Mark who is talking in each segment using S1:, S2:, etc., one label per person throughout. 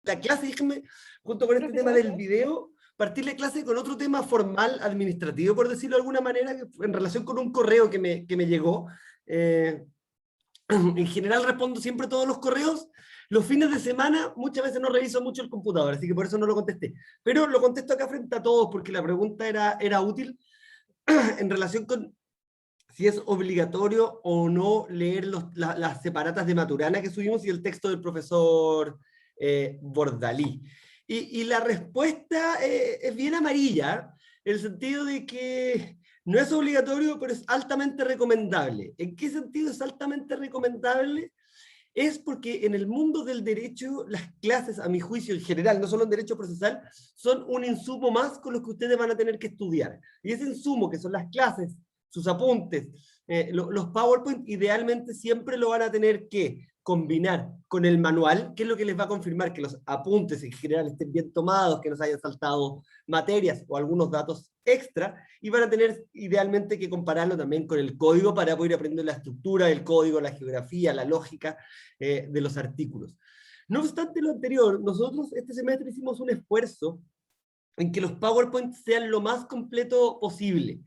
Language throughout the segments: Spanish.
S1: la clase, déjenme, junto con este tema del video, partir la clase con otro tema formal, administrativo, por decirlo de alguna manera, en relación con un correo que me llegó. En general respondo siempre todos los correos. Los fines de semana muchas veces no reviso mucho el computador, así que por eso no lo contesté. Pero lo contesto acá frente a todos porque la pregunta era útil en relación con si es obligatorio o no leer las separatas de Maturana que subimos y el texto del profesor Bordalí. Y la respuesta es bien amarilla, en el sentido de que no es obligatorio, pero es altamente recomendable. ¿En qué sentido es altamente recomendable? Es porque en el mundo del derecho, las clases, a mi juicio en general, no solo en derecho procesal, son un insumo más con los que ustedes van a tener que estudiar. Y ese insumo, que son las clases, sus apuntes, los PowerPoint, idealmente siempre lo van a tener que combinar con el manual, que es lo que les va a confirmar que los apuntes en general estén bien tomados, que no se hayan saltado materias o algunos datos extra, y van a tener idealmente que compararlo también con el código para poder aprender la estructura del código, la geografía, la lógica de los artículos. No obstante lo anterior, nosotros este semestre hicimos un esfuerzo en que los PowerPoint sean lo más completo posible.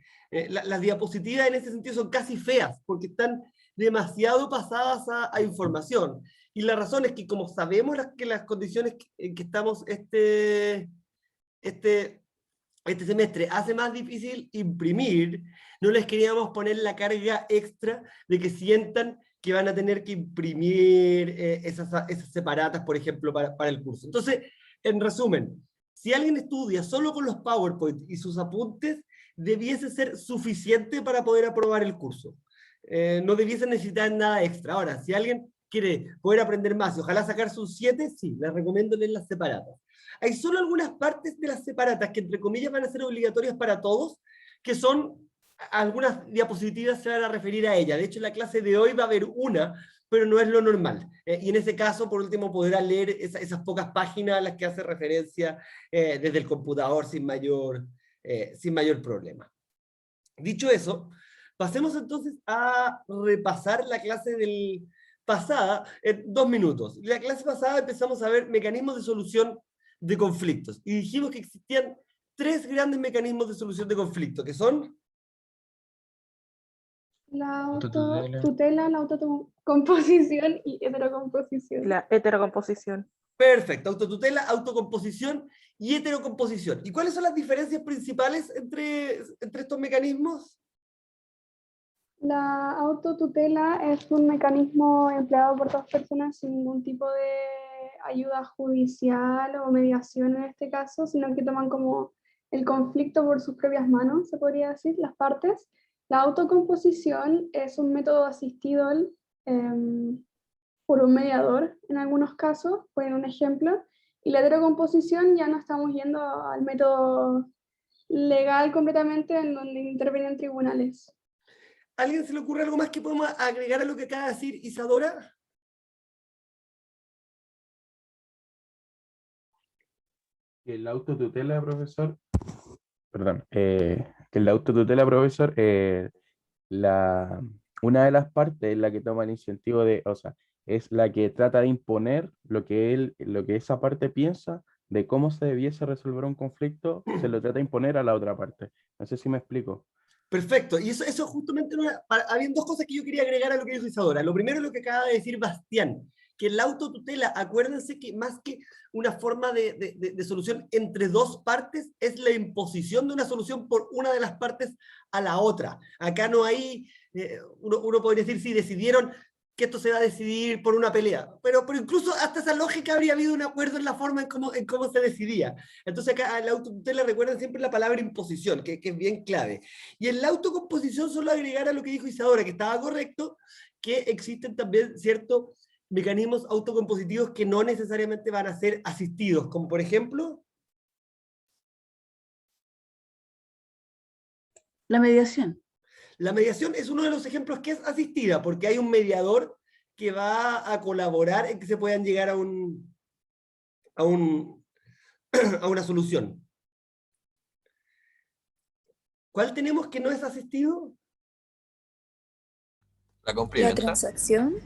S1: Las diapositivas en ese sentido son casi feas, porque están demasiado pasadas a información. Y la razón es que como sabemos que las condiciones en que estamos este semestre hace más difícil imprimir, no les queríamos poner la carga extra de que sientan que van a tener que imprimir esas separatas, por ejemplo, para el curso. Entonces, en resumen, si alguien estudia solo con los PowerPoint y sus apuntes, debiese ser suficiente para poder aprobar el curso. No debiese necesitar nada extra. Ahora, si alguien quiere poder aprender más y ojalá sacar sus 7, sí, les recomiendo leer las separatas. Hay solo algunas partes de las separatas que entre comillas van a ser obligatorias para todos, que son, algunas diapositivas se van a referir a ella. De hecho, en la clase de hoy va a haber una, pero no es lo normal. Y en ese caso, por último, podrá leer esas pocas páginas a las que hace referencia desde el computador sin mayor problema. Dicho eso, pasemos entonces a repasar la clase pasada en 2 minutos. La clase pasada empezamos a ver mecanismos de solución de conflictos. Y dijimos que existían 3 grandes mecanismos de solución de conflictos, que son
S2: la autotutela, la autocomposición y heterocomposición.
S3: La heterocomposición.
S1: Perfecto, autotutela, autocomposición y heterocomposición. ¿Y cuáles son las diferencias principales entre estos mecanismos?
S2: La autotutela es un mecanismo empleado por 2 personas sin ningún tipo de ayuda judicial o mediación en este caso, sino que toman como el conflicto por sus propias manos, se podría decir, las partes. La autocomposición es un método asistido por un mediador en algunos casos, por un ejemplo, y la heterocomposición ya no estamos yendo al método legal completamente en donde intervienen tribunales.
S1: ¿A alguien se le ocurre algo más que podemos agregar a lo que acaba de decir Isadora?
S4: El autotutela, profesor, perdón, que el autotutela, profesor, una de las partes es la que toma el incentivo de, o sea, es la que trata de imponer lo que esa parte piensa de cómo se debiese resolver un conflicto, se lo trata de imponer a la otra parte. No sé si me explico.
S1: Perfecto, y eso justamente, habían 2 cosas que yo quería agregar a lo que dijo Isadora. Lo primero es lo que acaba de decir Bastián, que la autotutela, acuérdense que más que una forma de solución entre 2 partes, es la imposición de una solución por una de las partes a la otra. Acá no hay, uno podría decir, si decidieron que esto se va a decidir por una pelea, pero incluso hasta esa lógica habría habido un acuerdo en la forma en cómo se decidía. Entonces acá a la autotutela recuerden siempre la palabra imposición, que es bien clave. Y en la autocomposición solo agregar a lo que dijo Isadora, que estaba correcto, que existen también ciertos mecanismos autocompositivos que no necesariamente van a ser asistidos, como por ejemplo
S5: la mediación.
S1: La mediación es uno de los ejemplos que es asistida, porque hay un mediador que va a colaborar en que se puedan llegar a a una solución. ¿Cuál tenemos que no es asistido?
S6: La complementa.
S7: La transacción.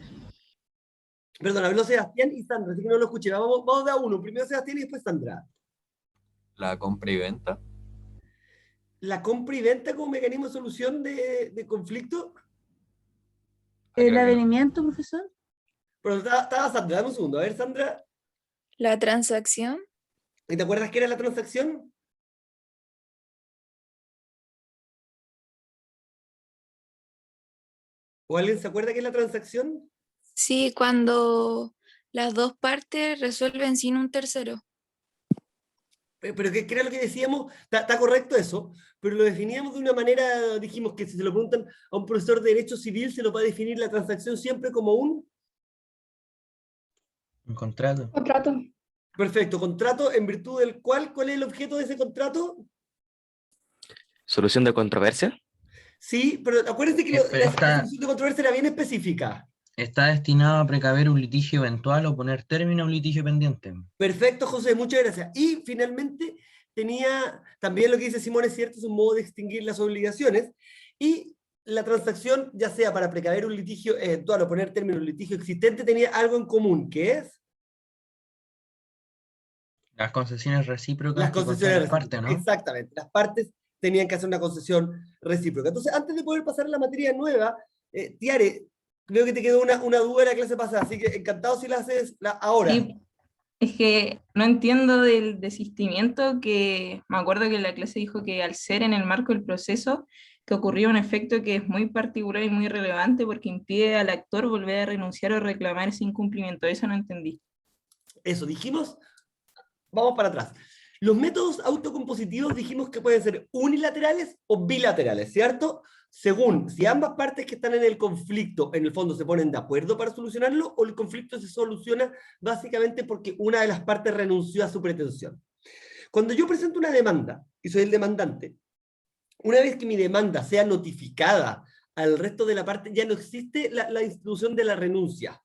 S1: Perdón, habló Sebastián y Sandra, así que no lo escuché. Vamos de a uno. Primero Sebastián y después Sandra.
S3: La compra y venta.
S1: La compra y venta como mecanismo de solución de conflicto.
S3: Creo
S5: ¿El
S3: que no.
S5: avenimiento, profesor?
S1: Pero estaba Sandra, dame un segundo. A ver, Sandra,
S6: La transacción.
S1: ¿y te acuerdas qué era la transacción? ¿O alguien se acuerda qué es la transacción?
S6: Sí, cuando las dos partes resuelven sin un tercero.
S1: Pero ¿qué era lo que decíamos? Está correcto eso, pero lo definíamos de una manera, dijimos que si se lo preguntan a un profesor de Derecho Civil, se lo va a definir la transacción siempre como un...
S7: Un contrato.
S2: Contrato.
S1: Perfecto, contrato en virtud del cual, ¿cuál es el objeto de ese contrato?
S8: ¿Solución de controversia?
S1: Sí, pero acuérdense que
S7: Pero
S1: la
S7: está-
S1: solución de controversia era bien específica.
S7: Está destinado a precaver un litigio eventual o poner término a un litigio pendiente.
S1: Perfecto, José, muchas gracias. Y finalmente tenía, también lo que dice Simón es cierto, es un modo de extinguir las obligaciones, y la transacción, ya sea para precaver un litigio eventual o poner término a un litigio existente, tenía algo en común, que es
S7: Las concesiones recíprocas
S1: las
S7: que contraen
S1: concesiones
S7: las partes,
S1: recíprocas.
S7: ¿no?
S1: Exactamente, las partes tenían que hacer una concesión recíproca. Entonces, antes de poder pasar a la materia nueva, Tiare, creo que te quedó una duda de la clase pasada, así que encantado si la haces ahora.
S9: Sí, es que no entiendo del desistimiento, que me acuerdo que la clase dijo que al ser en el marco del proceso, que ocurría un efecto que es muy particular y muy relevante porque impide al actor volver a renunciar o reclamar ese incumplimiento. Eso no entendí.
S1: Eso, dijimos, vamos para atrás. Los métodos autocompositivos dijimos que pueden ser unilaterales o bilaterales, ¿cierto? Según si ambas partes que están en el conflicto en el fondo se ponen de acuerdo para solucionarlo, o el conflicto se soluciona básicamente porque una de las partes renunció a su pretensión. Cuando yo presento una demanda y soy el demandante, una vez que mi demanda sea notificada al resto de la parte, ya no existe la institución de la renuncia.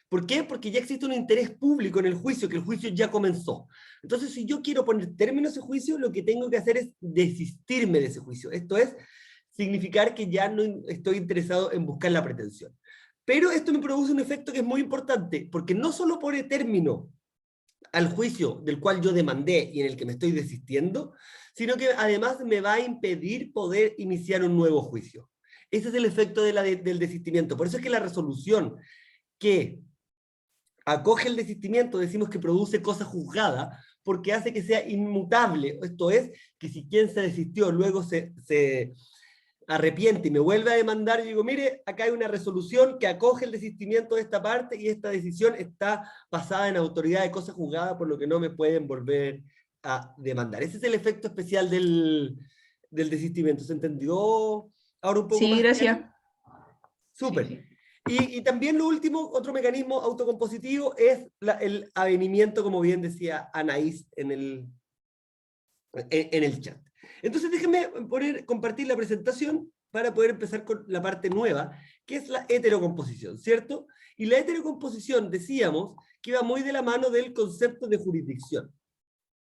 S1: ¿Por qué? Porque ya existe un interés público en el juicio, que el juicio ya comenzó. Entonces, si yo quiero poner término a ese juicio, lo que tengo que hacer es desistirme de ese juicio. Esto es significar que ya no estoy interesado en buscar la pretensión. Pero esto me produce un efecto que es muy importante, porque no solo pone término al juicio del cual yo demandé y en el que me estoy desistiendo, sino que además me va a impedir poder iniciar un nuevo juicio. Ese es el efecto del desistimiento. Por eso es que la resolución que acoge el desistimiento, decimos que produce cosa juzgada, porque hace que sea inmutable. Esto es, que si quien se desistió luego se arrepiente y me vuelve a demandar, yo digo, mire, acá hay una resolución que acoge el desistimiento de esta parte y esta decisión está basada en autoridad de cosa juzgada, por lo que no me pueden volver a demandar. Ese es el efecto especial del desistimiento. ¿Se entendió ahora un poco
S9: Sí,
S1: más?
S9: gracias.
S1: Súper.
S9: Sí, sí.
S1: Y también lo último, otro mecanismo autocompositivo es el avenimiento, como bien decía Anaís en el chat. Entonces déjenme compartir la presentación para poder empezar con la parte nueva, que es la heterocomposición, ¿cierto? Y la heterocomposición, decíamos, que iba muy de la mano del concepto de jurisdicción.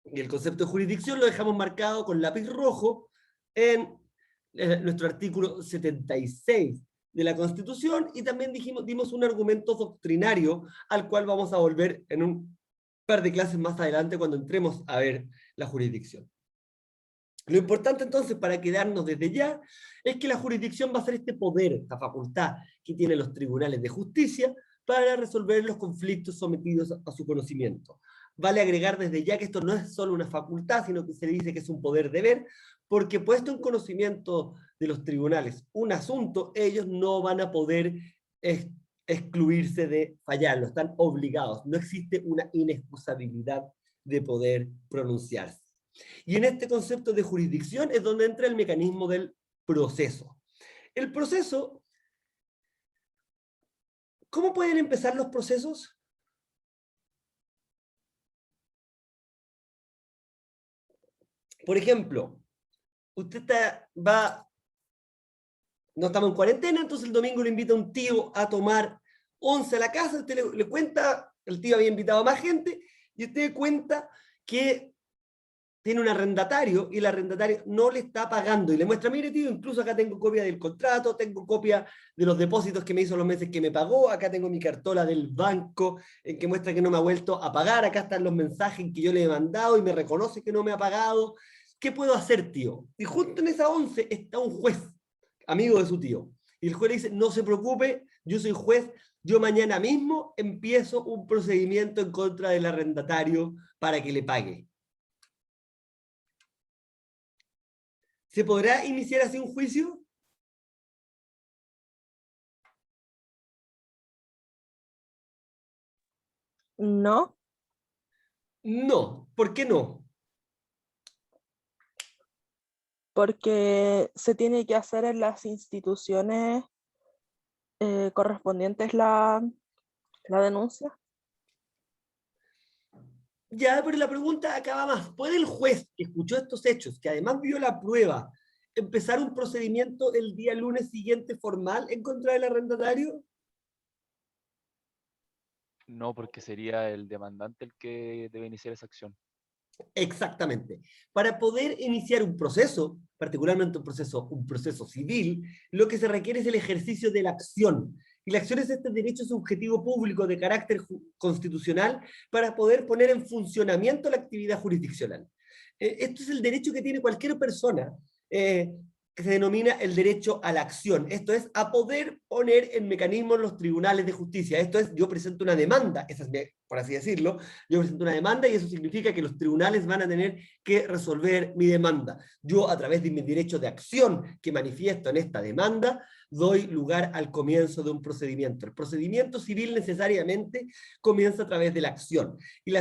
S1: Y el concepto de jurisdicción lo dejamos marcado con lápiz rojo en nuestro artículo 76 de la Constitución, y también dimos un argumento doctrinario al cual vamos a volver en un par de clases más adelante cuando entremos a ver la jurisdicción. Lo importante entonces, para quedarnos desde ya, es que la jurisdicción va a ser este poder, esta facultad que tienen los tribunales de justicia para resolver los conflictos sometidos a su conocimiento. Vale agregar desde ya que esto no es solo una facultad, sino que se dice que es un poder deber, porque puesto en conocimiento de los tribunales un asunto, ellos no van a poder excluirse de fallarlo, están obligados, no existe una inexcusabilidad de poder pronunciarse. Y en este concepto de jurisdicción es donde entra el mecanismo del proceso. El proceso, ¿cómo pueden empezar los procesos? Por ejemplo, usted no estamos en cuarentena, entonces el domingo le invita a un tío a tomar once a la casa, usted le cuenta, el tío había invitado a más gente, y usted cuenta que tiene un arrendatario y el arrendatario no le está pagando y le muestra, mire tío, incluso acá tengo copia del contrato, tengo copia de los depósitos que me hizo los meses que me pagó, acá tengo mi cartola del banco en que muestra que no me ha vuelto a pagar, acá están los mensajes en que yo le he mandado y me reconoce que no me ha pagado. ¿Qué puedo hacer, tío? Y junto en esa 11 está un juez, amigo de su tío. Y el juez le dice, no se preocupe, yo soy juez, yo mañana mismo empiezo un procedimiento en contra del arrendatario para que le pague. ¿Se podrá iniciar así un juicio?
S5: No,
S1: No. ¿Por qué no?
S5: porque se tiene que hacer en las instituciones correspondientes la denuncia.
S1: Ya, pero la pregunta acaba más. ¿Puede el juez que escuchó estos hechos, que además vio la prueba, empezar un procedimiento el día lunes siguiente formal en contra del arrendatario?
S10: No, porque sería el demandante el que debe iniciar esa acción.
S1: Exactamente. Para poder iniciar un proceso, particularmente un proceso civil, lo que se requiere es el ejercicio de la acción. Y la acción es este derecho subjetivo público de carácter constitucional para poder poner en funcionamiento la actividad jurisdiccional. Esto es el derecho que tiene cualquier persona, que se denomina el derecho a la acción. Esto es a poder poner en mecanismos los tribunales de justicia. Esto es, yo presento una demanda, esa es, por así decirlo, yo presento una demanda y eso significa que los tribunales van a tener que resolver mi demanda. Yo, a través de mi derecho de acción que manifiesto en esta demanda, doy lugar al comienzo de un procedimiento. El procedimiento civil necesariamente comienza a través de la acción. Y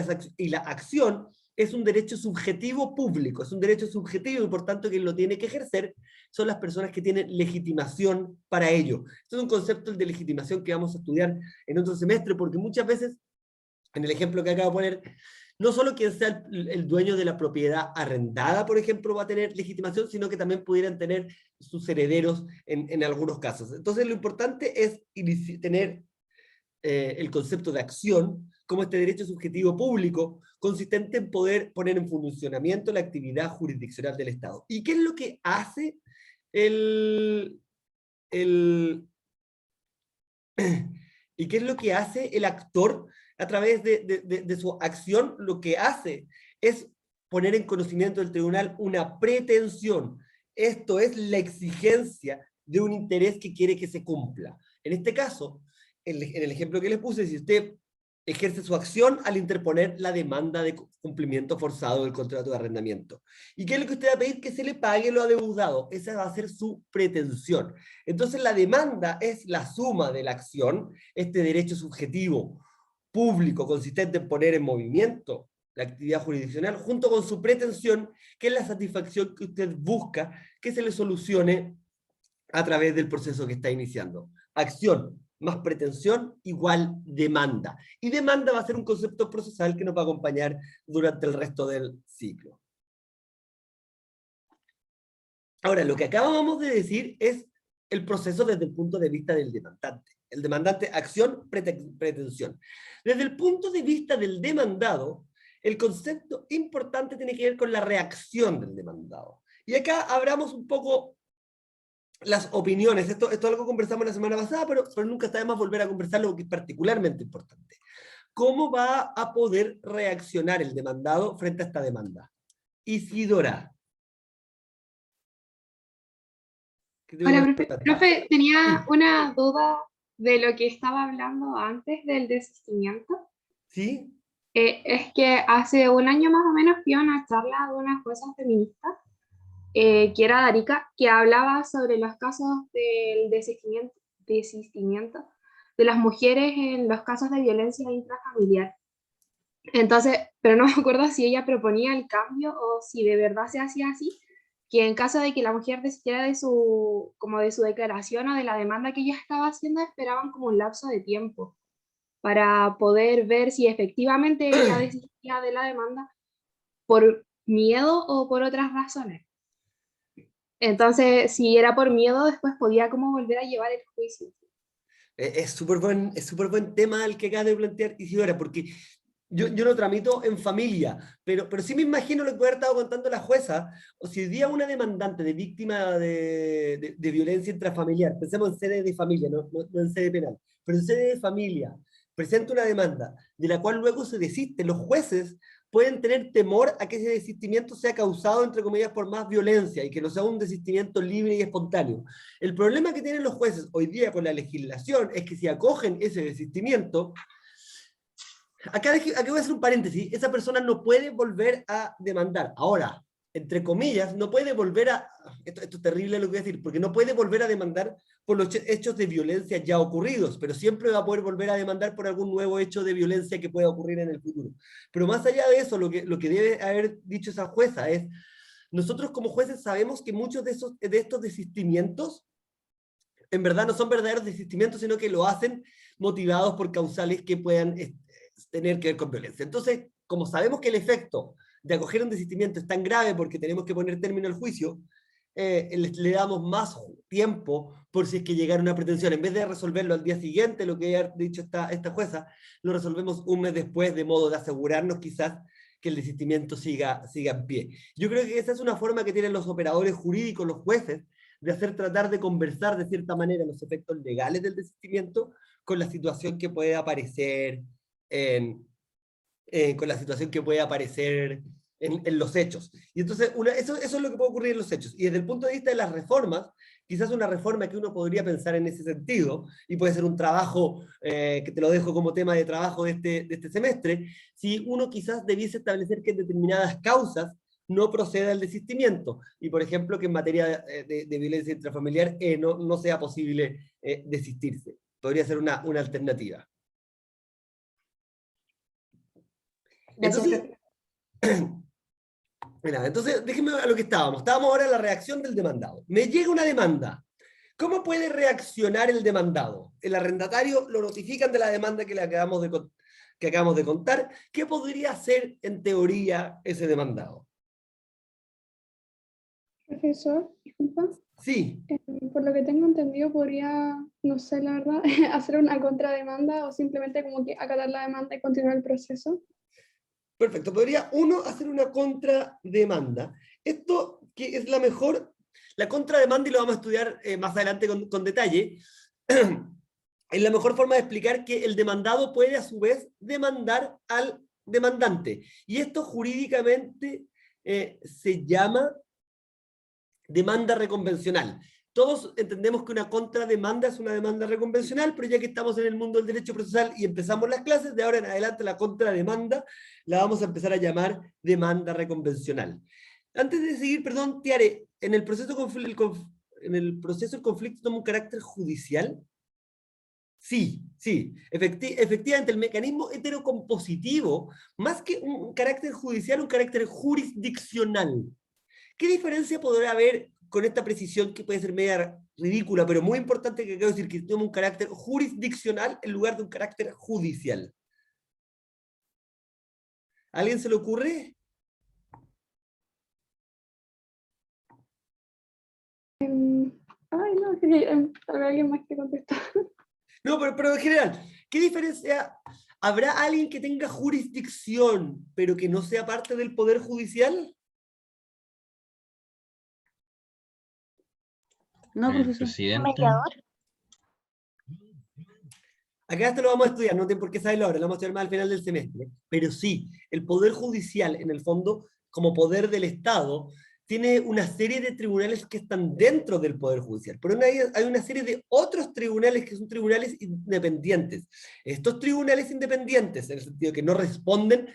S1: la acción es un derecho subjetivo público, es un derecho subjetivo y por tanto quien lo tiene que ejercer son las personas que tienen legitimación para ello. Esto es un concepto de legitimación que vamos a estudiar en otro semestre, porque muchas veces, en el ejemplo que acabo de poner, no solo quien sea el dueño de la propiedad arrendada, por ejemplo, va a tener legitimación, sino que también pudieran tener sus herederos en algunos casos. Entonces lo importante es tener el concepto de acción como este derecho subjetivo público consistente en poder poner en funcionamiento la actividad jurisdiccional del Estado. ¿Y qué es lo que hace ¿y qué es lo que hace el actor a través de su acción? Lo que hace es poner en conocimiento del tribunal una pretensión. Esto es la exigencia de un interés que quiere que se cumpla. En este caso, en el ejemplo que les puse, si usted ejerce su acción al interponer la demanda de cumplimiento forzado del contrato de arrendamiento. ¿Y qué es lo que usted va a pedir? Que se le pague lo adeudado. Esa va a ser su pretensión. Entonces la demanda es la suma de la acción, este derecho subjetivo público consistente en poner en movimiento la actividad jurisdiccional, junto con su pretensión, que es la satisfacción que usted busca que se le solucione a través del proceso que está iniciando. Acción más pretensión igual demanda. Y demanda va a ser un concepto procesal que nos va a acompañar durante el resto del ciclo. Ahora, lo que acabamos de decir es el proceso desde el punto de vista del demandante. El demandante, acción, pretensión. Desde el punto de vista del demandado, el concepto importante tiene que ver con la reacción del demandado. Y acá abramos un poco las opiniones. Esto es algo que conversamos la semana pasada, pero nunca está de más volver a conversarlo porque es particularmente importante. ¿Cómo va a poder reaccionar el demandado frente a esta demanda? Isidora.
S2: Hola, profe, tenía una duda de lo que estaba hablando antes del desistimiento.
S1: ¿Sí?
S2: Es que hace un año más o menos fui a una charla de una jueza feminista que era de Arica, que hablaba sobre los casos del desistimiento de las mujeres en los casos de violencia intrafamiliar. Entonces, pero no me acuerdo si ella proponía el cambio o si de verdad se hacía así, que en caso de que la mujer desistiera de su declaración o de la demanda que ella estaba haciendo, esperaban como un lapso de tiempo para poder ver si efectivamente ella desistía de la demanda por miedo o por otras razones. Entonces, si era por miedo, después podía como volver a llevar el juicio.
S1: Es súper buen tema el que acabas de plantear, Isidora, porque yo lo tramito en familia, pero sí me imagino lo que puede haber estado contando la jueza, o si hoy día una demandante de víctima de violencia intrafamiliar, pensemos en sede de familia, no en sede penal, pero en sede de familia, presenta una demanda, de la cual luego se desiste, los jueces pueden tener temor a que ese desistimiento sea causado, entre comillas, por más violencia, y que no sea un desistimiento libre y espontáneo. El problema que tienen los jueces hoy día con la legislación es que si acogen ese desistimiento, aquí voy a hacer un paréntesis, esa persona no puede volver a demandar. Ahora, entre comillas, no puede volver a, esto es terrible lo que voy a decir, porque no puede volver a demandar por los hechos de violencia ya ocurridos, pero siempre va a poder volver a demandar por algún nuevo hecho de violencia que pueda ocurrir en el futuro. Pero más allá de eso, lo que debe haber dicho esa jueza es, nosotros como jueces sabemos que muchos de estos desistimientos en verdad no son verdaderos desistimientos, sino que lo hacen motivados por causales que puedan tener que ver con violencia. Entonces, como sabemos que el efecto de acoger un desistimiento es tan grave porque tenemos que poner término al juicio, le damos más tiempo por si es que llegara una pretensión. En vez de resolverlo al día siguiente, lo que ha dicho esta jueza, lo resolvemos un mes después, de modo de asegurarnos quizás que el desistimiento siga en pie. Yo creo que esa es una forma que tienen los operadores jurídicos, los jueces, de hacer tratar de conversar de cierta manera los efectos legales del desistimiento con la situación que puede aparecer en los hechos. Y entonces, eso es lo que puede ocurrir en los hechos. Y desde el punto de vista de las reformas, quizás una reforma que uno podría pensar en ese sentido, y puede ser un trabajo, que te lo dejo como tema de trabajo de este semestre, si uno quizás debiese establecer que en determinadas causas no proceda el desistimiento, y por ejemplo que en materia de violencia intrafamiliar no sea posible desistirse. Podría ser una alternativa. Entonces, déjenme a lo que estábamos. Estábamos ahora en la reacción del demandado. Me llega una demanda. ¿Cómo puede reaccionar el demandado? El arrendatario lo notifican de la demanda que acabamos de contar. ¿Qué podría hacer en teoría ese demandado?
S2: Profesor, disculpa.
S1: Sí.
S2: Por lo que tengo entendido, podría, no sé la verdad, hacer una contrademanda o simplemente como que acatar la demanda y continuar el proceso.
S1: Perfecto, podría uno hacer una contrademanda. Esto que es la contrademanda, y lo vamos a estudiar más adelante con detalle, es la mejor forma de explicar que el demandado puede a su vez demandar al demandante. Y esto jurídicamente se llama demanda reconvencional. Todos entendemos que una contrademanda es una demanda reconvencional, pero ya que estamos en el mundo del derecho procesal y empezamos las clases, de ahora en adelante la contrademanda la vamos a empezar a llamar demanda reconvencional. Antes de seguir, perdón, Tiare, ¿en el proceso el conflicto toma un carácter judicial? Sí. Efectivamente, el mecanismo heterocompositivo, más que un carácter judicial, un carácter jurisdiccional. ¿Qué diferencia podrá haber con esta precisión que puede ser media ridícula, pero muy importante, que quiero decir que toma un carácter jurisdiccional en lugar de un carácter judicial? ¿A alguien se le ocurre?
S2: Ay, no, que habrá alguien más que contestar.
S1: No, pero en general, ¿qué diferencia? ¿Habrá alguien que tenga jurisdicción, pero que no sea parte del Poder Judicial?
S7: No, profesor. Presidente.
S1: Acá esto lo vamos a estudiar, no tienen por qué saberlo ahora, lo vamos a estudiar más al final del semestre. Pero sí, el Poder Judicial, en el fondo, como poder del Estado, tiene una serie de tribunales que están dentro del Poder Judicial. Pero hay una serie de otros tribunales que son tribunales independientes. Estos tribunales independientes, en el sentido que no responden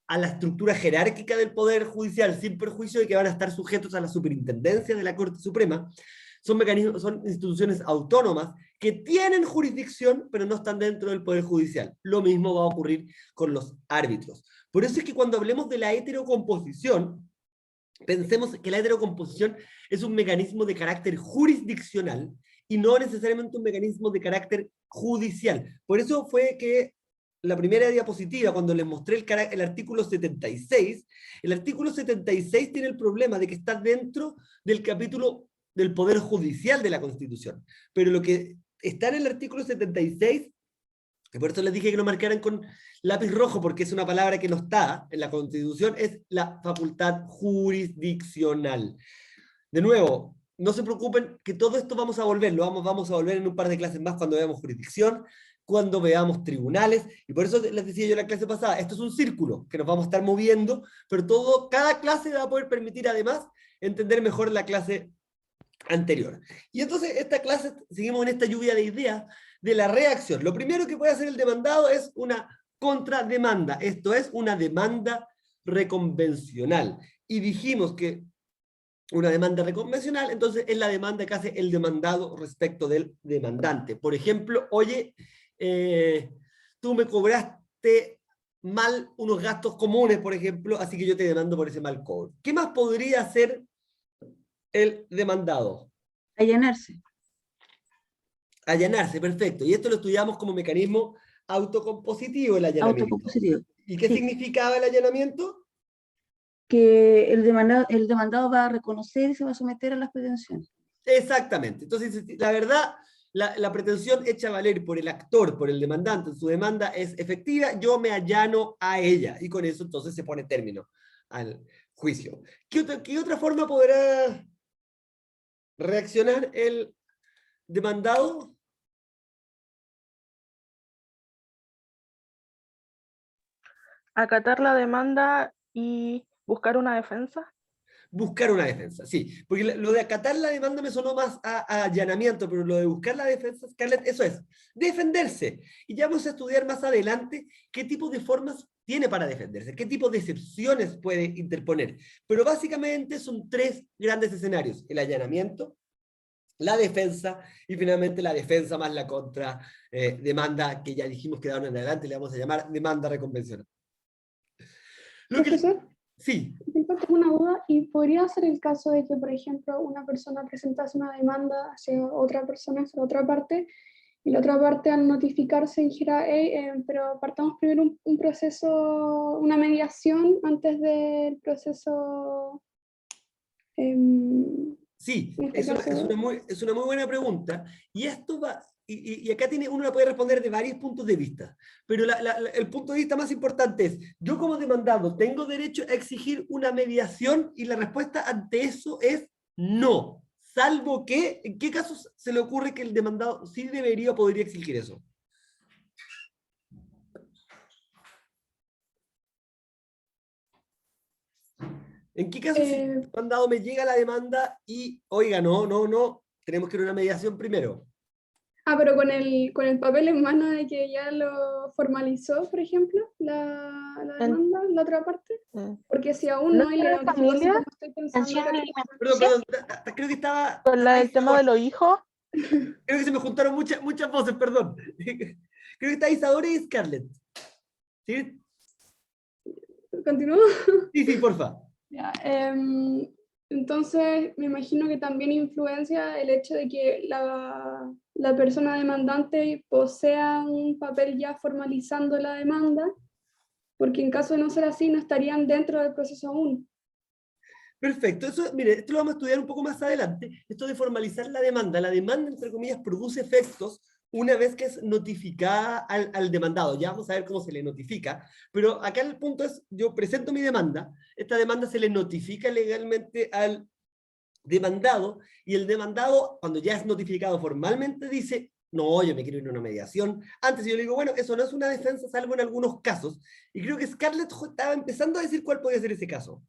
S1: a la estructura jerárquica del Poder Judicial, sin perjuicio de que van a estar sujetos a la superintendencia de la Corte Suprema, son instituciones autónomas que tienen jurisdicción, pero no están dentro del Poder Judicial. Lo mismo va a ocurrir con los árbitros. Por eso es que cuando hablemos de la heterocomposición, pensemos que la heterocomposición es un mecanismo de carácter jurisdiccional y no necesariamente un mecanismo de carácter judicial. Por eso fue que la primera diapositiva, cuando les mostré el artículo 76, el artículo 76 tiene el problema de que está dentro del capítulo del Poder Judicial de la Constitución. Pero lo que está en el artículo 76 Y por eso les dije que lo marcaran con lápiz rojo, porque es una palabra que no está en la Constitución, es la facultad jurisdiccional. De nuevo, no se preocupen que todo esto vamos a volver, vamos a volver en un par de clases más cuando veamos jurisdicción, cuando veamos tribunales, y por eso les decía yo en la clase pasada, esto es un círculo que nos vamos a estar moviendo, pero cada clase va a poder permitir además entender mejor la clase anterior. Y entonces esta clase, seguimos en esta lluvia de ideas de la reacción. Lo primero que puede hacer el demandado es una contrademanda, esto es una demanda reconvencional. Y dijimos que una demanda reconvencional, entonces es la demanda que hace el demandado respecto del demandante. Por ejemplo, oye, tú me cobraste mal unos gastos comunes, por ejemplo, así que yo te demando por ese mal cobro. ¿Qué más podría hacer el demandado?
S11: Allanarse.
S1: Allanarse, perfecto. Y esto lo estudiamos como mecanismo autocompositivo, el allanamiento.
S11: Autocompositivo.
S1: ¿Y qué
S11: Sí.
S1: significaba el allanamiento?
S11: Que el demandado va a reconocer y se va a someter a las pretensiones.
S1: Exactamente. Entonces, la verdad, la pretensión hecha a valer por el actor, por el demandante en su demanda es efectiva, yo me allano a ella. Y con eso entonces se pone término al juicio. ¿Qué otra forma podrá reaccionar el demandado?
S5: Acatar la demanda y buscar una defensa.
S1: Buscar una defensa, sí. Porque lo de acatar la demanda me sonó más a allanamiento, pero lo de buscar la defensa, Scarlett, eso es, defenderse. Y ya vamos a estudiar más adelante qué tipo de formas tiene para defenderse, qué tipo de excepciones puede interponer. Pero básicamente son tres grandes escenarios: el allanamiento, la defensa y finalmente la defensa más la contra demanda, que ya dijimos que de ahora en adelante le vamos a llamar demanda reconvencional.
S2: Profesor,
S1: Sí.
S2: tengo una duda, y podría ser el caso de que, por ejemplo, una persona presentase una demanda hacia otra persona, hacia otra parte, y la otra parte al notificarse dijera, hey, pero partamos primero un proceso, una mediación antes del proceso.
S1: Sí,
S2: en este
S1: es
S2: caso,
S1: una muy buena pregunta. Y esto va, y acá uno la puede responder de varios puntos de vista. Pero el punto de vista más importante es, yo como demandado, ¿tengo derecho a exigir una mediación? Y la respuesta ante eso es no. Salvo que, ¿en qué casos se le ocurre que el demandado sí debería o podría exigir eso? ¿En qué caso si el demandado me llega la demanda y, oiga, no, tenemos que ir a una mediación primero?
S2: pero con el papel en mano de que ya lo formalizó, por ejemplo, la demanda, la otra parte. Porque si aún no, y le notificó así como estoy pensando.
S1: Perdón, creo que estaba...
S5: Con el tema de los hijos.
S1: Creo que se me juntaron muchas voces, perdón. Creo que está Isadora y Scarlett. ¿Sí?
S2: ¿Continúo?
S1: Sí, porfa.
S2: Ya, entonces, me imagino que también influencia el hecho de que la persona demandante posea un papel ya formalizando la demanda, porque en caso de no ser así, no estarían dentro del proceso aún.
S1: Perfecto. Eso, mire, esto lo vamos a estudiar un poco más adelante. Esto de formalizar la demanda. La demanda, entre comillas, produce efectos una vez que es notificada al demandado. Ya vamos a ver cómo se le notifica. Pero acá el punto es, yo presento mi demanda, esta demanda se le notifica legalmente al demandado, y el demandado, cuando ya es notificado formalmente, dice, no, yo me quiero ir a una mediación. Antes yo le digo, bueno, eso no es una defensa, salvo en algunos casos. Y creo que Scarlett estaba empezando a decir cuál podía ser ese caso.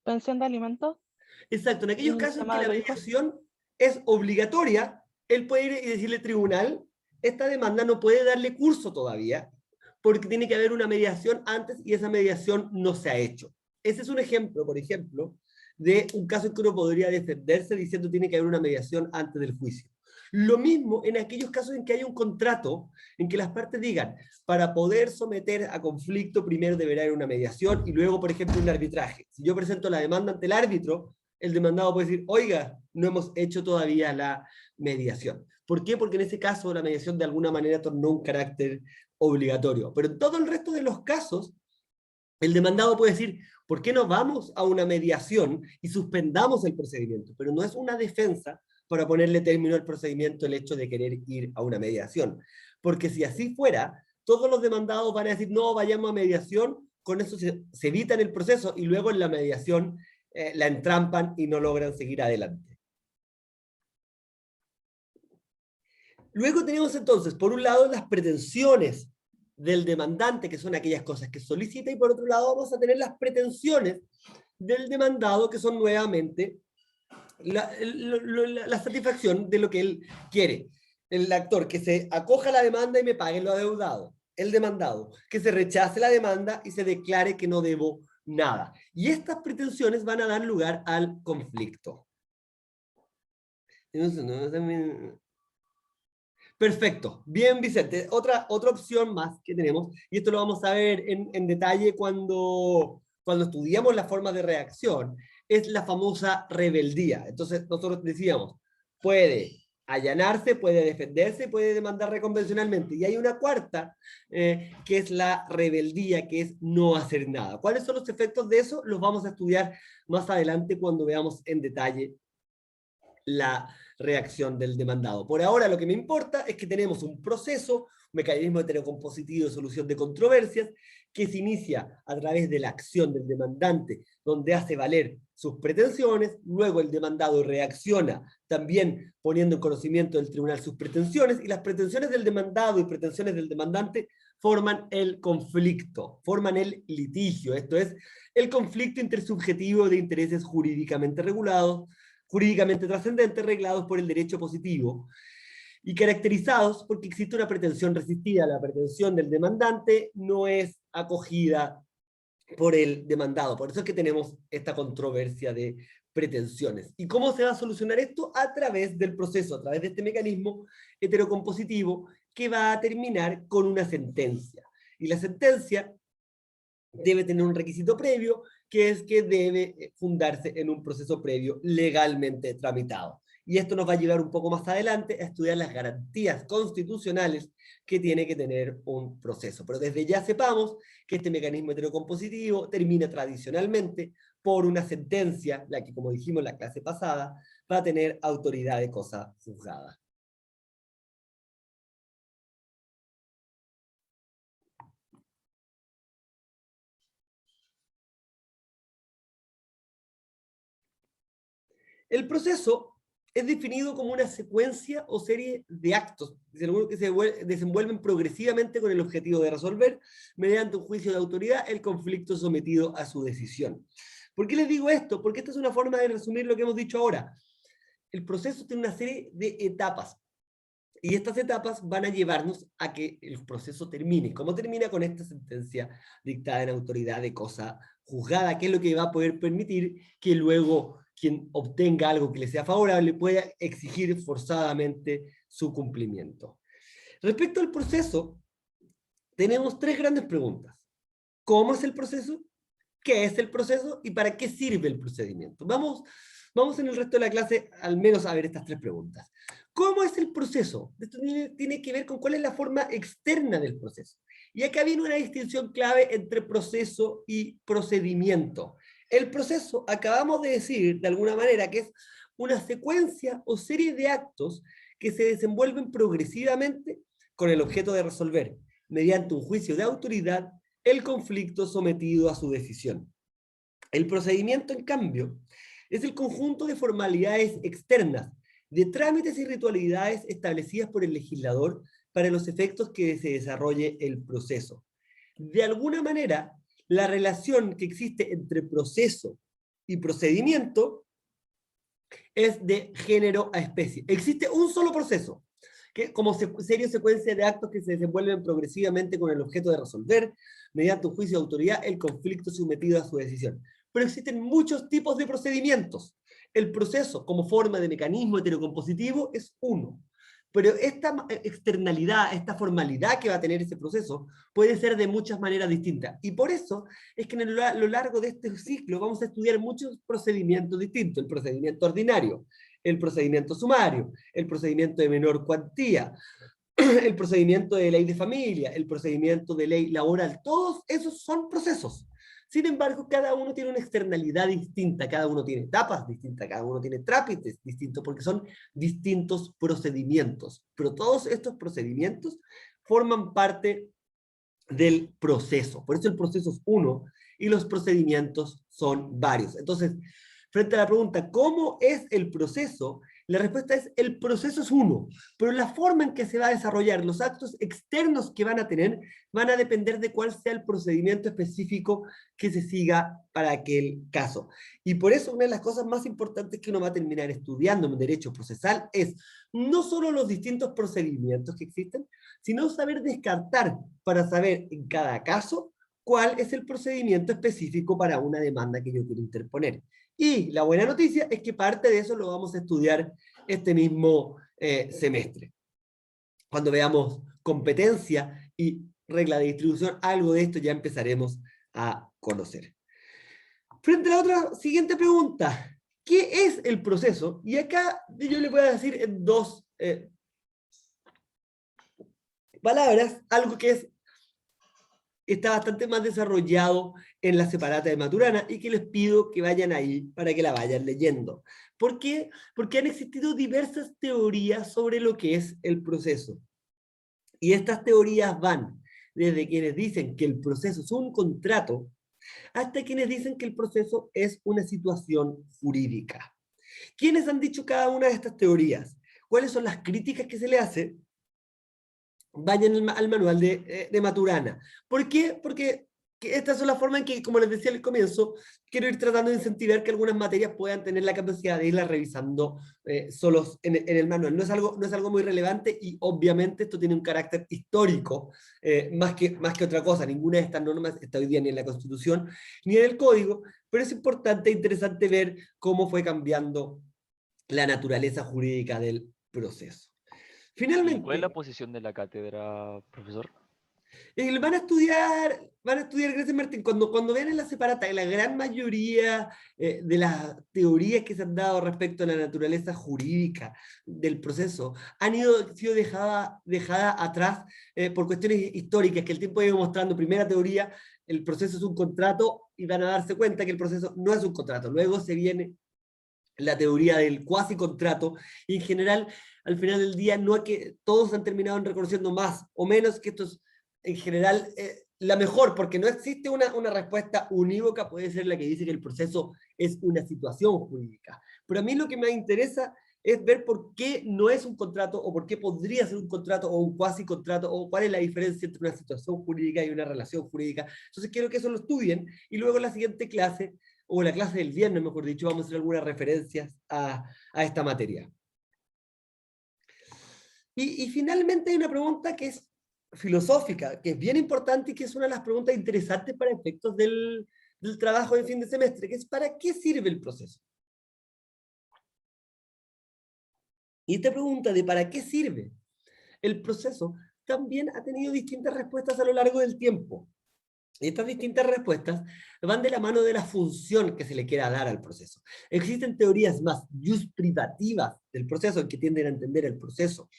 S5: Pensión de alimentos.
S1: Exacto, en aquellos casos en que la mediación es obligatoria, él puede ir y decirle al tribunal, esta demanda no puede darle curso todavía, porque tiene que haber una mediación antes y esa mediación no se ha hecho. Ese es un ejemplo, por ejemplo, de un caso en que uno podría defenderse diciendo tiene que haber una mediación antes del juicio. Lo mismo en aquellos casos en que hay un contrato, en que las partes digan, para poder someter a conflicto primero deberá haber una mediación y luego, por ejemplo, un arbitraje. Si yo presento la demanda ante el árbitro, el demandado puede decir, oiga, no hemos hecho todavía la mediación. ¿Por qué? Porque en ese caso la mediación de alguna manera tornó un carácter obligatorio. Pero en todo el resto de los casos, el demandado puede decir, ¿por qué no vamos a una mediación y suspendamos el procedimiento? Pero no es una defensa para ponerle término al procedimiento el hecho de querer ir a una mediación. porque si así fuera, todos los demandados van a decir, no, vayamos a mediación, con eso se evitan el proceso y luego en la mediación la entrampan y no logran seguir adelante. Luego tenemos entonces, por un lado, las pretensiones del demandante, que son aquellas cosas que solicita, y por otro lado vamos a tener las pretensiones del demandado, que son nuevamente la satisfacción de lo que él quiere. El actor que se acoja a la demanda y me pague lo adeudado. El demandado que se rechace la demanda y se declare que no debo nada. Y estas pretensiones van a dar lugar al conflicto. Perfecto. Bien, Vicente. Otra opción más que tenemos, y esto lo vamos a ver en detalle cuando estudiamos las formas de reacción, es la famosa rebeldía. Entonces, nosotros decíamos, puede allanarse, puede defenderse, puede demandar reconvencionalmente. Y hay una cuarta, que es la rebeldía, que es no hacer nada. ¿Cuáles son los efectos de eso? Los vamos a estudiar más adelante cuando veamos en detalle la reacción del demandado. Por ahora lo que me importa es que tenemos un proceso, un mecanismo heterocompositivo de solución de controversias, que se inicia a través de la acción del demandante, donde hace valer sus pretensiones, luego el demandado reacciona, también poniendo en conocimiento del tribunal sus pretensiones, y las pretensiones del demandado y pretensiones del demandante forman el conflicto, forman el litigio, esto es, el conflicto intersubjetivo de intereses jurídicamente regulados, jurídicamente trascendentes, reglados por el derecho positivo, y caracterizados porque existe una pretensión resistida. La pretensión del demandante no es acogida por el demandado. Por eso es que tenemos esta controversia de pretensiones. ¿Y cómo se va a solucionar esto? A través del proceso, a través de este mecanismo heterocompositivo que va a terminar con una sentencia. Y la sentencia debe tener un requisito previo, que es que debe fundarse en un proceso previo legalmente tramitado. Y esto nos va a llevar un poco más adelante a estudiar las garantías constitucionales que tiene que tener un proceso. Pero desde ya sepamos que este mecanismo heterocompositivo termina tradicionalmente por una sentencia, la que, como dijimos en la clase pasada, va a tener autoridad de cosa juzgada. El proceso es definido como una secuencia o serie de actos que se desenvuelven progresivamente con el objetivo de resolver, mediante un juicio de autoridad, el conflicto sometido a su decisión. ¿Por qué les digo esto? Porque esta es una forma de resumir lo que hemos dicho ahora. El proceso tiene una serie de etapas, y estas etapas van a llevarnos a que el proceso termine. ¿Cómo termina? Con esta sentencia dictada en autoridad de cosa juzgada, que es lo que va a poder permitir que luego quien obtenga algo que le sea favorable pueda exigir forzadamente su cumplimiento. Respecto al proceso, tenemos tres grandes preguntas. ¿Cómo es el proceso? ¿Qué es el proceso? ¿Y para qué sirve el procedimiento? Vamos en el resto de la clase al menos a ver estas tres preguntas. ¿Cómo es el proceso? Esto tiene que ver con cuál es la forma externa del proceso. Y acá viene una distinción clave entre proceso y procedimiento. El proceso, acabamos de decir de alguna manera, que es una secuencia o serie de actos que se desenvuelven progresivamente con el objeto de resolver, mediante un juicio de autoridad, el conflicto sometido a su decisión. El procedimiento, en cambio, es el conjunto de formalidades externas, de trámites y ritualidades establecidas por el legislador para los efectos que se desarrolle el proceso. De alguna manera, la relación que existe entre proceso y procedimiento es de género a especie. Existe un solo proceso, que como serie secuencia de actos que se desenvuelven progresivamente con el objeto de resolver, mediante un juicio de autoridad, el conflicto sometido a su decisión. Pero existen muchos tipos de procedimientos. El proceso, como forma de mecanismo heterocompositivo, es uno. Pero esta externalidad, esta formalidad que va a tener ese proceso, puede ser de muchas maneras distintas. Y por eso es que a lo largo de este ciclo vamos a estudiar muchos procedimientos distintos. El procedimiento ordinario, el procedimiento sumario, el procedimiento de menor cuantía, el procedimiento de ley de familia, el procedimiento de ley laboral. Todos esos son procesos. Sin embargo, cada uno tiene una externalidad distinta, cada uno tiene etapas distintas, cada uno tiene trámites distintos, porque son distintos procedimientos. Pero todos estos procedimientos forman parte del proceso. Por eso el proceso es uno y los procedimientos son varios. Entonces, frente a la pregunta, ¿cómo es el proceso? La respuesta es, el proceso es uno, pero la forma en que se va a desarrollar, los actos externos que van a tener, van a depender de cuál sea el procedimiento específico que se siga para aquel caso. Y por eso una de las cosas más importantes que uno va a terminar estudiando en derecho procesal es no solo los distintos procedimientos que existen, sino saber descartar para saber en cada caso cuál es el procedimiento específico para una demanda que yo quiero interponer. Y la buena noticia es que parte de eso lo vamos a estudiar este mismo semestre. Cuando veamos competencia y regla de distribución, algo de esto ya empezaremos a conocer. Frente a la otra siguiente pregunta, ¿qué es el proceso? Y acá yo le voy a decir en dos palabras, algo que está bastante más desarrollado en la separata de Maturana y que les pido que vayan ahí para que la vayan leyendo. ¿Por qué? Porque han existido diversas teorías sobre lo que es el proceso. Y estas teorías van desde quienes dicen que el proceso es un contrato hasta quienes dicen que el proceso es una situación jurídica. ¿Quiénes han dicho cada una de estas teorías? ¿Cuáles son las críticas que se le hace? Vayan al manual de Maturana. ¿Por qué? Porque estas son las formas en que, como les decía al comienzo, quiero ir tratando de incentivar que algunas materias puedan tener la capacidad de irlas revisando solos en el manual. No es algo muy relevante y obviamente esto tiene un carácter histórico más que otra cosa. Ninguna de estas normas está hoy día ni en la Constitución ni en el Código, pero es importante e interesante ver cómo fue cambiando la naturaleza jurídica del proceso. Finalmente,
S10: ¿cuál es la posición de la cátedra, profesor?
S1: van a estudiar, gracias Martín, cuando vean en la separata, la gran mayoría de las teorías que se han dado respecto a la naturaleza jurídica del proceso han sido dejadas atrás por cuestiones históricas, que el tiempo ha ido mostrando. Primera teoría, el proceso es un contrato, y van a darse cuenta que el proceso no es un contrato. Luego se viene la teoría del cuasi contrato, y en general, al final del día, no es que todos han terminado reconociendo más o menos que esto es, en general, la mejor, porque no existe una respuesta unívoca, puede ser la que dice que el proceso es una situación jurídica. Pero a mí lo que me interesa es ver por qué no es un contrato, o por qué podría ser un contrato, o un cuasi contrato, o cuál es la diferencia entre una situación jurídica y una relación jurídica. Entonces quiero que eso lo estudien, y luego en la siguiente clase, o la clase del viernes, mejor dicho, vamos a hacer algunas referencias a esta materia. Y finalmente hay una pregunta que es filosófica, que es bien importante y que es una de las preguntas interesantes para efectos del trabajo de fin de semestre, que es ¿para qué sirve el proceso? Y esta pregunta de ¿para qué sirve el proceso? También ha tenido distintas respuestas a lo largo del tiempo. Y estas distintas respuestas van de la mano de la función que se le quiera dar al proceso. Existen teorías más privativas del proceso, que tienden a entender el proceso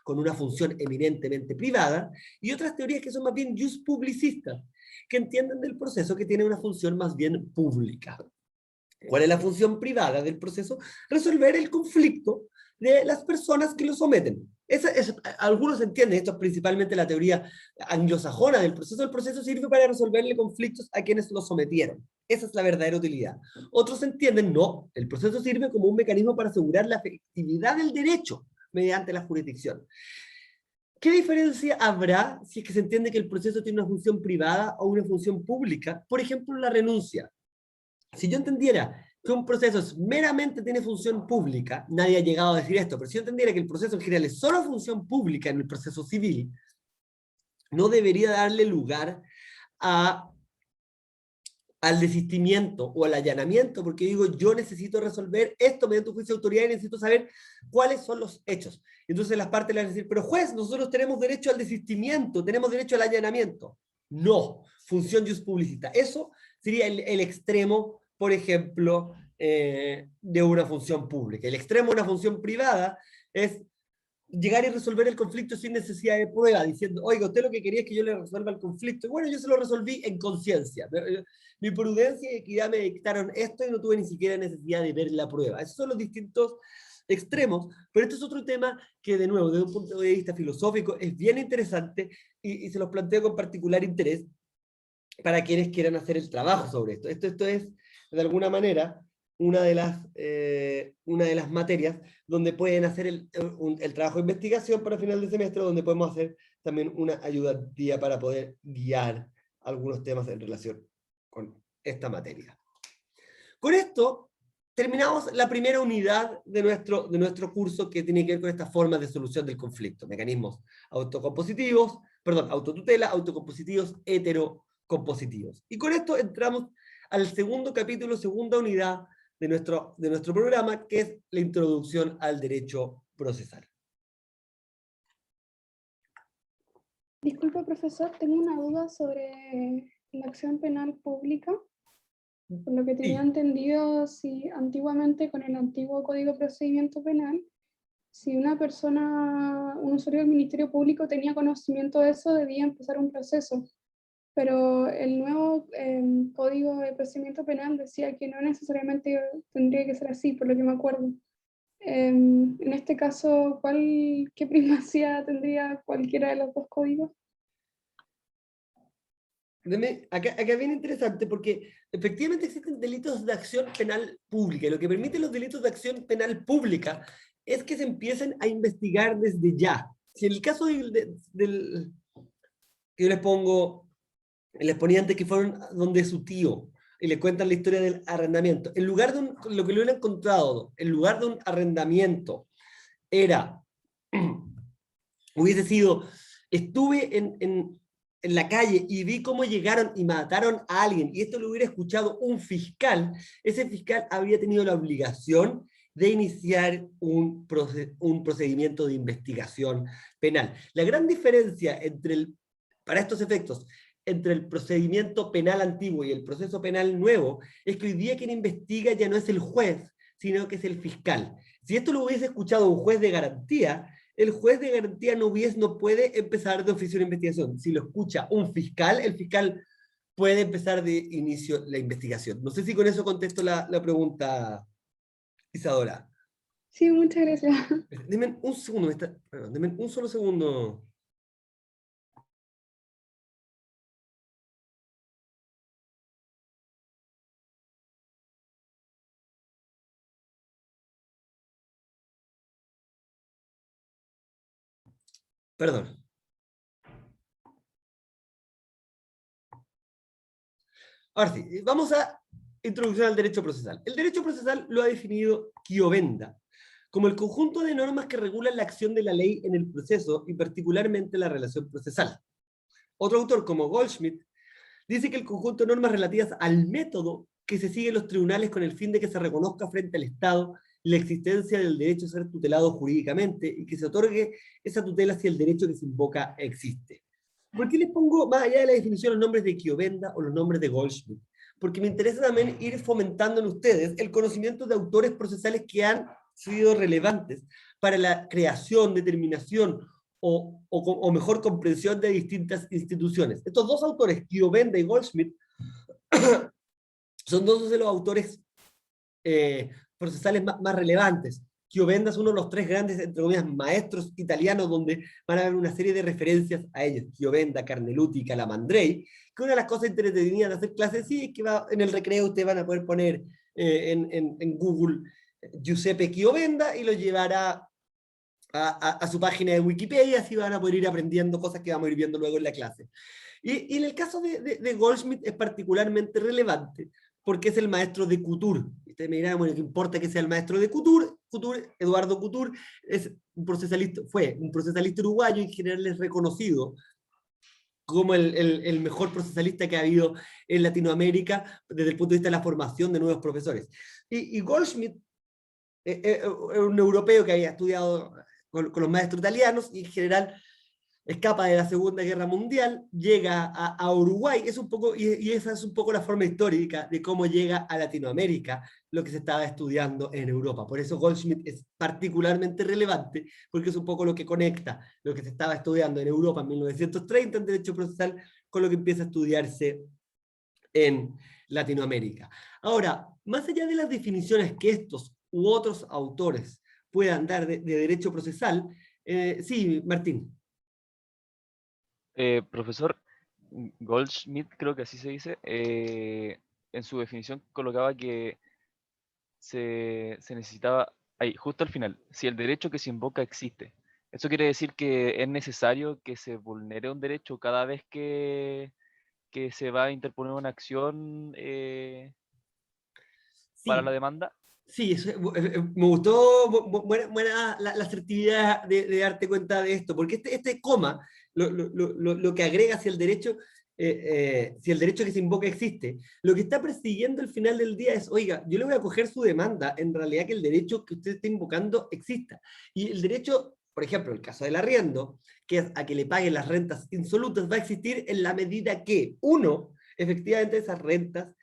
S1: con una función eminentemente privada, y otras teorías que son más bien publicistas, que entienden del proceso que tiene una función más bien pública. ¿Cuál es la función privada del proceso? Resolver el conflicto de las personas que lo someten. Algunos entienden, esto es principalmente la teoría anglosajona del proceso. El proceso sirve para resolverle conflictos a quienes lo sometieron. Esa es la verdadera utilidad. Otros entienden, no, el proceso sirve como un mecanismo para asegurar la efectividad del derecho mediante la jurisdicción. ¿Qué diferencia habrá si es que se entiende que el proceso tiene una función privada o una función pública? Por ejemplo, la renuncia. Si yo entendiera que un proceso meramente tiene función pública, nadie ha llegado a decir esto, pero si yo entendiera que el proceso en general es solo función pública en el proceso civil, no debería darle lugar al desistimiento o al allanamiento, porque digo, yo necesito resolver esto mediante un juicio de autoridad y necesito saber cuáles son los hechos. Entonces las partes le van a decir, pero juez, nosotros tenemos derecho al desistimiento, tenemos derecho al allanamiento. No, función jus publicita. Eso sería el extremo, por ejemplo, de una función pública. El extremo de una función privada es llegar y resolver el conflicto sin necesidad de prueba, diciendo, oiga, usted lo que quería es que yo le resuelva el conflicto, y bueno, yo se lo resolví en conciencia. Mi prudencia y equidad me dictaron esto y no tuve ni siquiera necesidad de ver la prueba. Esos son los distintos extremos, pero este es otro tema que, de nuevo, desde un punto de vista filosófico, es bien interesante y se los planteo con particular interés para quienes quieran hacer el trabajo sobre esto. Esto es, de alguna manera, una de las materias donde pueden hacer el trabajo de investigación para final de semestre, donde podemos hacer también una ayudantía para poder guiar algunos temas en relación con esta materia. Con esto terminamos la primera unidad de nuestro curso, que tiene que ver con estas formas de solución del conflicto, mecanismos autotutela, autocompositivos, heterocompositivos. Y con esto entramos al segundo capítulo, segunda unidad de nuestro programa, que es la introducción al derecho procesal.
S2: Disculpe, profesor, tengo una duda sobre la acción penal pública. Por lo que tenía entendido, si antiguamente con el antiguo Código de Procedimiento Penal, si una persona, un usuario del Ministerio Público tenía conocimiento de eso, debía empezar un proceso. Pero el nuevo Código de Procedimiento Penal decía que no necesariamente tendría que ser así, por lo que me acuerdo. En este caso, ¿qué primacía tendría cualquiera de los dos códigos?
S1: Acá es bien interesante, porque efectivamente existen delitos de acción penal pública, y lo que permite los delitos de acción penal pública es que se empiecen a investigar desde ya. Si en el caso que yo les ponía antes, que fueron donde su tío y le cuentan la historia del arrendamiento, en lugar de lo que le hubieran encontrado, en lugar de un arrendamiento, hubiese sido, estuve en la calle y vi cómo llegaron y mataron a alguien, y esto lo hubiera escuchado un fiscal, ese fiscal habría tenido la obligación de iniciar un procedimiento de investigación penal. La gran diferencia para estos efectos, entre el procedimiento penal antiguo y el proceso penal nuevo, es que hoy día quien investiga ya no es el juez, sino que es el fiscal. Si esto lo hubiese escuchado un juez de garantía, el juez de garantía no puede empezar de oficio una investigación. Si lo escucha un fiscal, el fiscal puede empezar de inicio la investigación. No sé si con eso contesto la pregunta, Isadora.
S2: Sí, muchas gracias.
S1: Denme un segundo, denme un solo segundo. Perdón. Ahora sí, vamos a introducción al derecho procesal. El derecho procesal lo ha definido Chiovenda como el conjunto de normas que regulan la acción de la ley en el proceso y particularmente la relación procesal. Otro autor, como Goldschmidt, dice que el conjunto de normas relativas al método que se sigue en los tribunales con el fin de que se reconozca frente al Estado la existencia del derecho a ser tutelado jurídicamente y que se otorgue esa tutela si el derecho que se invoca existe. ¿Por qué les pongo, más allá de la definición, los nombres de Chiovenda o los nombres de Goldschmidt? Porque me interesa también ir fomentando en ustedes el conocimiento de autores procesales que han sido relevantes para la creación, determinación o mejor comprensión de distintas instituciones. Estos dos autores, Chiovenda y Goldschmidt, son dos de los autores procesales más relevantes. Chiovenda es uno de los tres grandes, entre comillas, maestros italianos, donde van a haber una serie de referencias a ellos. Chiovenda, Carneluti, Calamandrei, que una de las cosas entretenidas de hacer clases, sí, es que en el recreo ustedes van a poder poner en Google Giuseppe Chiovenda y lo llevará a su página de Wikipedia, así van a poder ir aprendiendo cosas que vamos a ir viendo luego en la clase. Y en el caso de Goldschmidt es particularmente relevante, porque es el maestro de Couture. Ustedes me dirán, bueno, ¿qué importa que sea el maestro de Couture? Eduardo Couture fue un procesalista uruguayo, y en general es reconocido como el mejor procesalista que ha habido en Latinoamérica desde el punto de vista de la formación de nuevos profesores. Y Goldschmidt es un europeo que había estudiado con los maestros italianos y en general escapa de la Segunda Guerra Mundial, llega a Uruguay, y esa es un poco la forma histórica de cómo llega a Latinoamérica lo que se estaba estudiando en Europa. Por eso Goldschmidt es particularmente relevante, porque es un poco lo que conecta lo que se estaba estudiando en Europa en 1930 en derecho procesal con lo que empieza a estudiarse en Latinoamérica. Ahora, más allá de las definiciones que estos u otros autores puedan dar de derecho procesal. Sí, Martín.
S10: Profesor Goldschmidt, creo que así se dice, en su definición colocaba que se necesitaba, ahí, justo al final, si el derecho que se invoca existe. ¿Eso quiere decir que es necesario que se vulnere un derecho cada vez que se va a interponer una acción para la demanda?
S1: Sí, me gustó, buena la asertividad de darte cuenta de esto, porque este coma, lo que agrega si el derecho que se invoca existe, lo que está persiguiendo al final del día es, oiga, yo le voy a coger su demanda, en realidad que el derecho que usted está invocando exista. Y el derecho, por ejemplo, el caso del arriendo, que es a que le paguen las rentas insolutas, va a existir en la medida que, uno, efectivamente esas rentas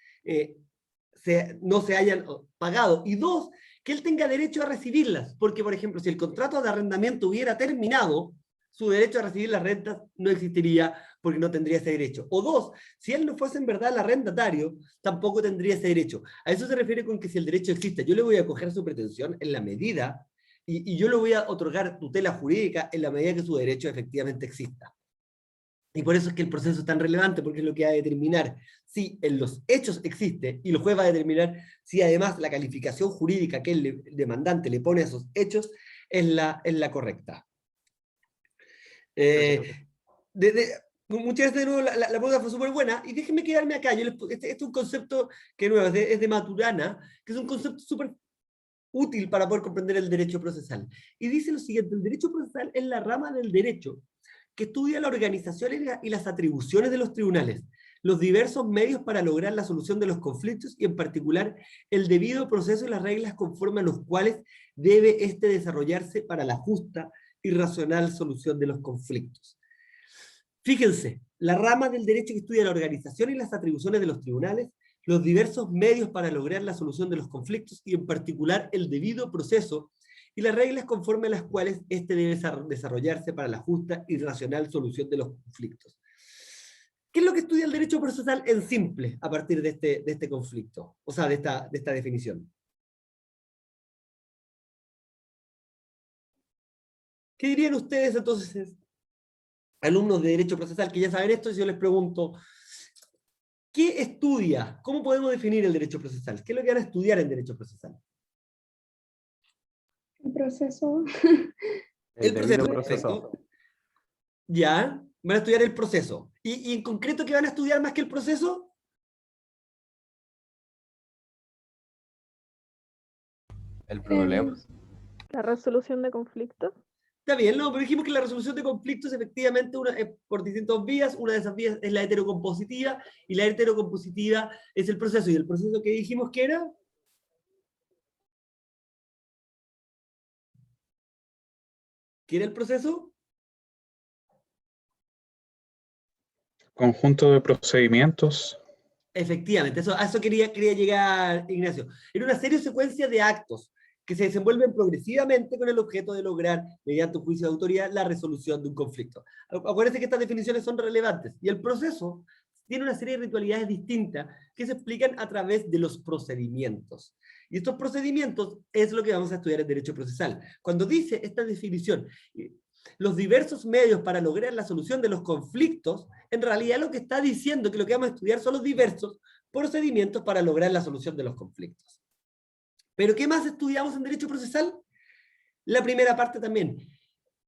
S1: no se hayan pagado, y dos, que él tenga derecho a recibirlas, porque por ejemplo, si el contrato de arrendamiento hubiera terminado, su derecho a recibir las rentas no existiría porque no tendría ese derecho. O dos, si él no fuese en verdad el arrendatario, tampoco tendría ese derecho. A eso se refiere con que si el derecho existe, yo le voy a coger su pretensión en la medida, y yo le voy a otorgar tutela jurídica en la medida que su derecho efectivamente exista. Y por eso es que el proceso es tan relevante, porque es lo que va a determinar si en los hechos existe, y el juez va a determinar si además la calificación jurídica que el demandante le pone a esos hechos es la correcta. Muchas veces de nuevo la pregunta fue súper buena, y déjenme quedarme acá. Este es un concepto que nuevo, es de Maturana, que es un concepto súper útil para poder comprender el derecho procesal. Y dice lo siguiente: el derecho procesal es la rama del derecho que estudia la organización y las atribuciones de los tribunales, los diversos medios para lograr la solución de los conflictos y en particular el debido proceso y las reglas conforme a los cuales debe éste desarrollarse para la justa y racional solución de los conflictos. Fíjense, la rama del derecho que estudia la organización y las atribuciones de los tribunales, los diversos medios para lograr la solución de los conflictos y en particular el debido proceso y las reglas conforme a las cuales éste debe desarrollarse para la justa y racional solución de los conflictos. ¿Qué es lo que estudia el derecho procesal en simple a partir de este conflicto? O sea, de esta definición. ¿Qué dirían ustedes entonces, alumnos de derecho procesal, que ya saben esto? Si yo les pregunto, ¿qué estudia? ¿Cómo podemos definir el derecho procesal? ¿Qué es lo que van a estudiar en derecho procesal?
S2: El proceso.
S1: El proceso.
S4: proceso.
S1: Ya, van a estudiar el proceso. ¿Y en concreto qué van a estudiar más que el proceso?
S3: El problema.
S5: La resolución de conflictos.
S1: Está bien, no, pero dijimos que la resolución de conflictos efectivamente por distintas vías. Una de esas vías es la heterocompositiva, y la heterocompositiva es el proceso. ¿Y el proceso que dijimos que era? ¿Qué era el proceso?
S12: Conjunto de procedimientos.
S1: Efectivamente, a eso quería llegar, Ignacio. Era una serie o secuencia de actos que se desenvuelven progresivamente con el objeto de lograr, mediante un juicio de autoridad, la resolución de un conflicto. Acuérdense que estas definiciones son relevantes. Y el proceso tiene una serie de ritualidades distintas que se explican a través de los procedimientos. Y estos procedimientos es lo que vamos a estudiar en derecho procesal. Cuando dice esta definición, los diversos medios para lograr la solución de los conflictos, en realidad lo que está diciendo que lo que vamos a estudiar son los diversos procedimientos para lograr la solución de los conflictos. ¿Pero qué más estudiamos en derecho procesal? La primera parte también,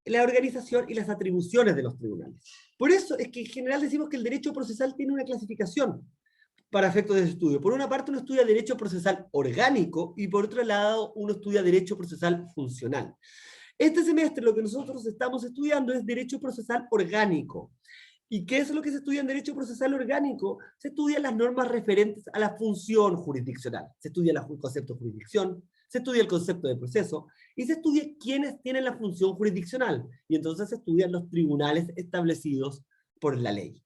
S1: la organización y las atribuciones de los tribunales. Por eso es que en general decimos que el derecho procesal tiene una clasificación para efectos de estudio. Por una parte uno estudia derecho procesal orgánico y por otro lado uno estudia derecho procesal funcional. Este semestre lo que nosotros estamos estudiando es derecho procesal orgánico. ¿Y qué es lo que se estudia en derecho procesal orgánico? Se estudian las normas referentes a la función jurisdiccional. Se estudia el concepto de jurisdicción, se estudia el concepto de proceso, y se estudia quiénes tienen la función jurisdiccional. Y entonces se estudian los tribunales establecidos por la ley.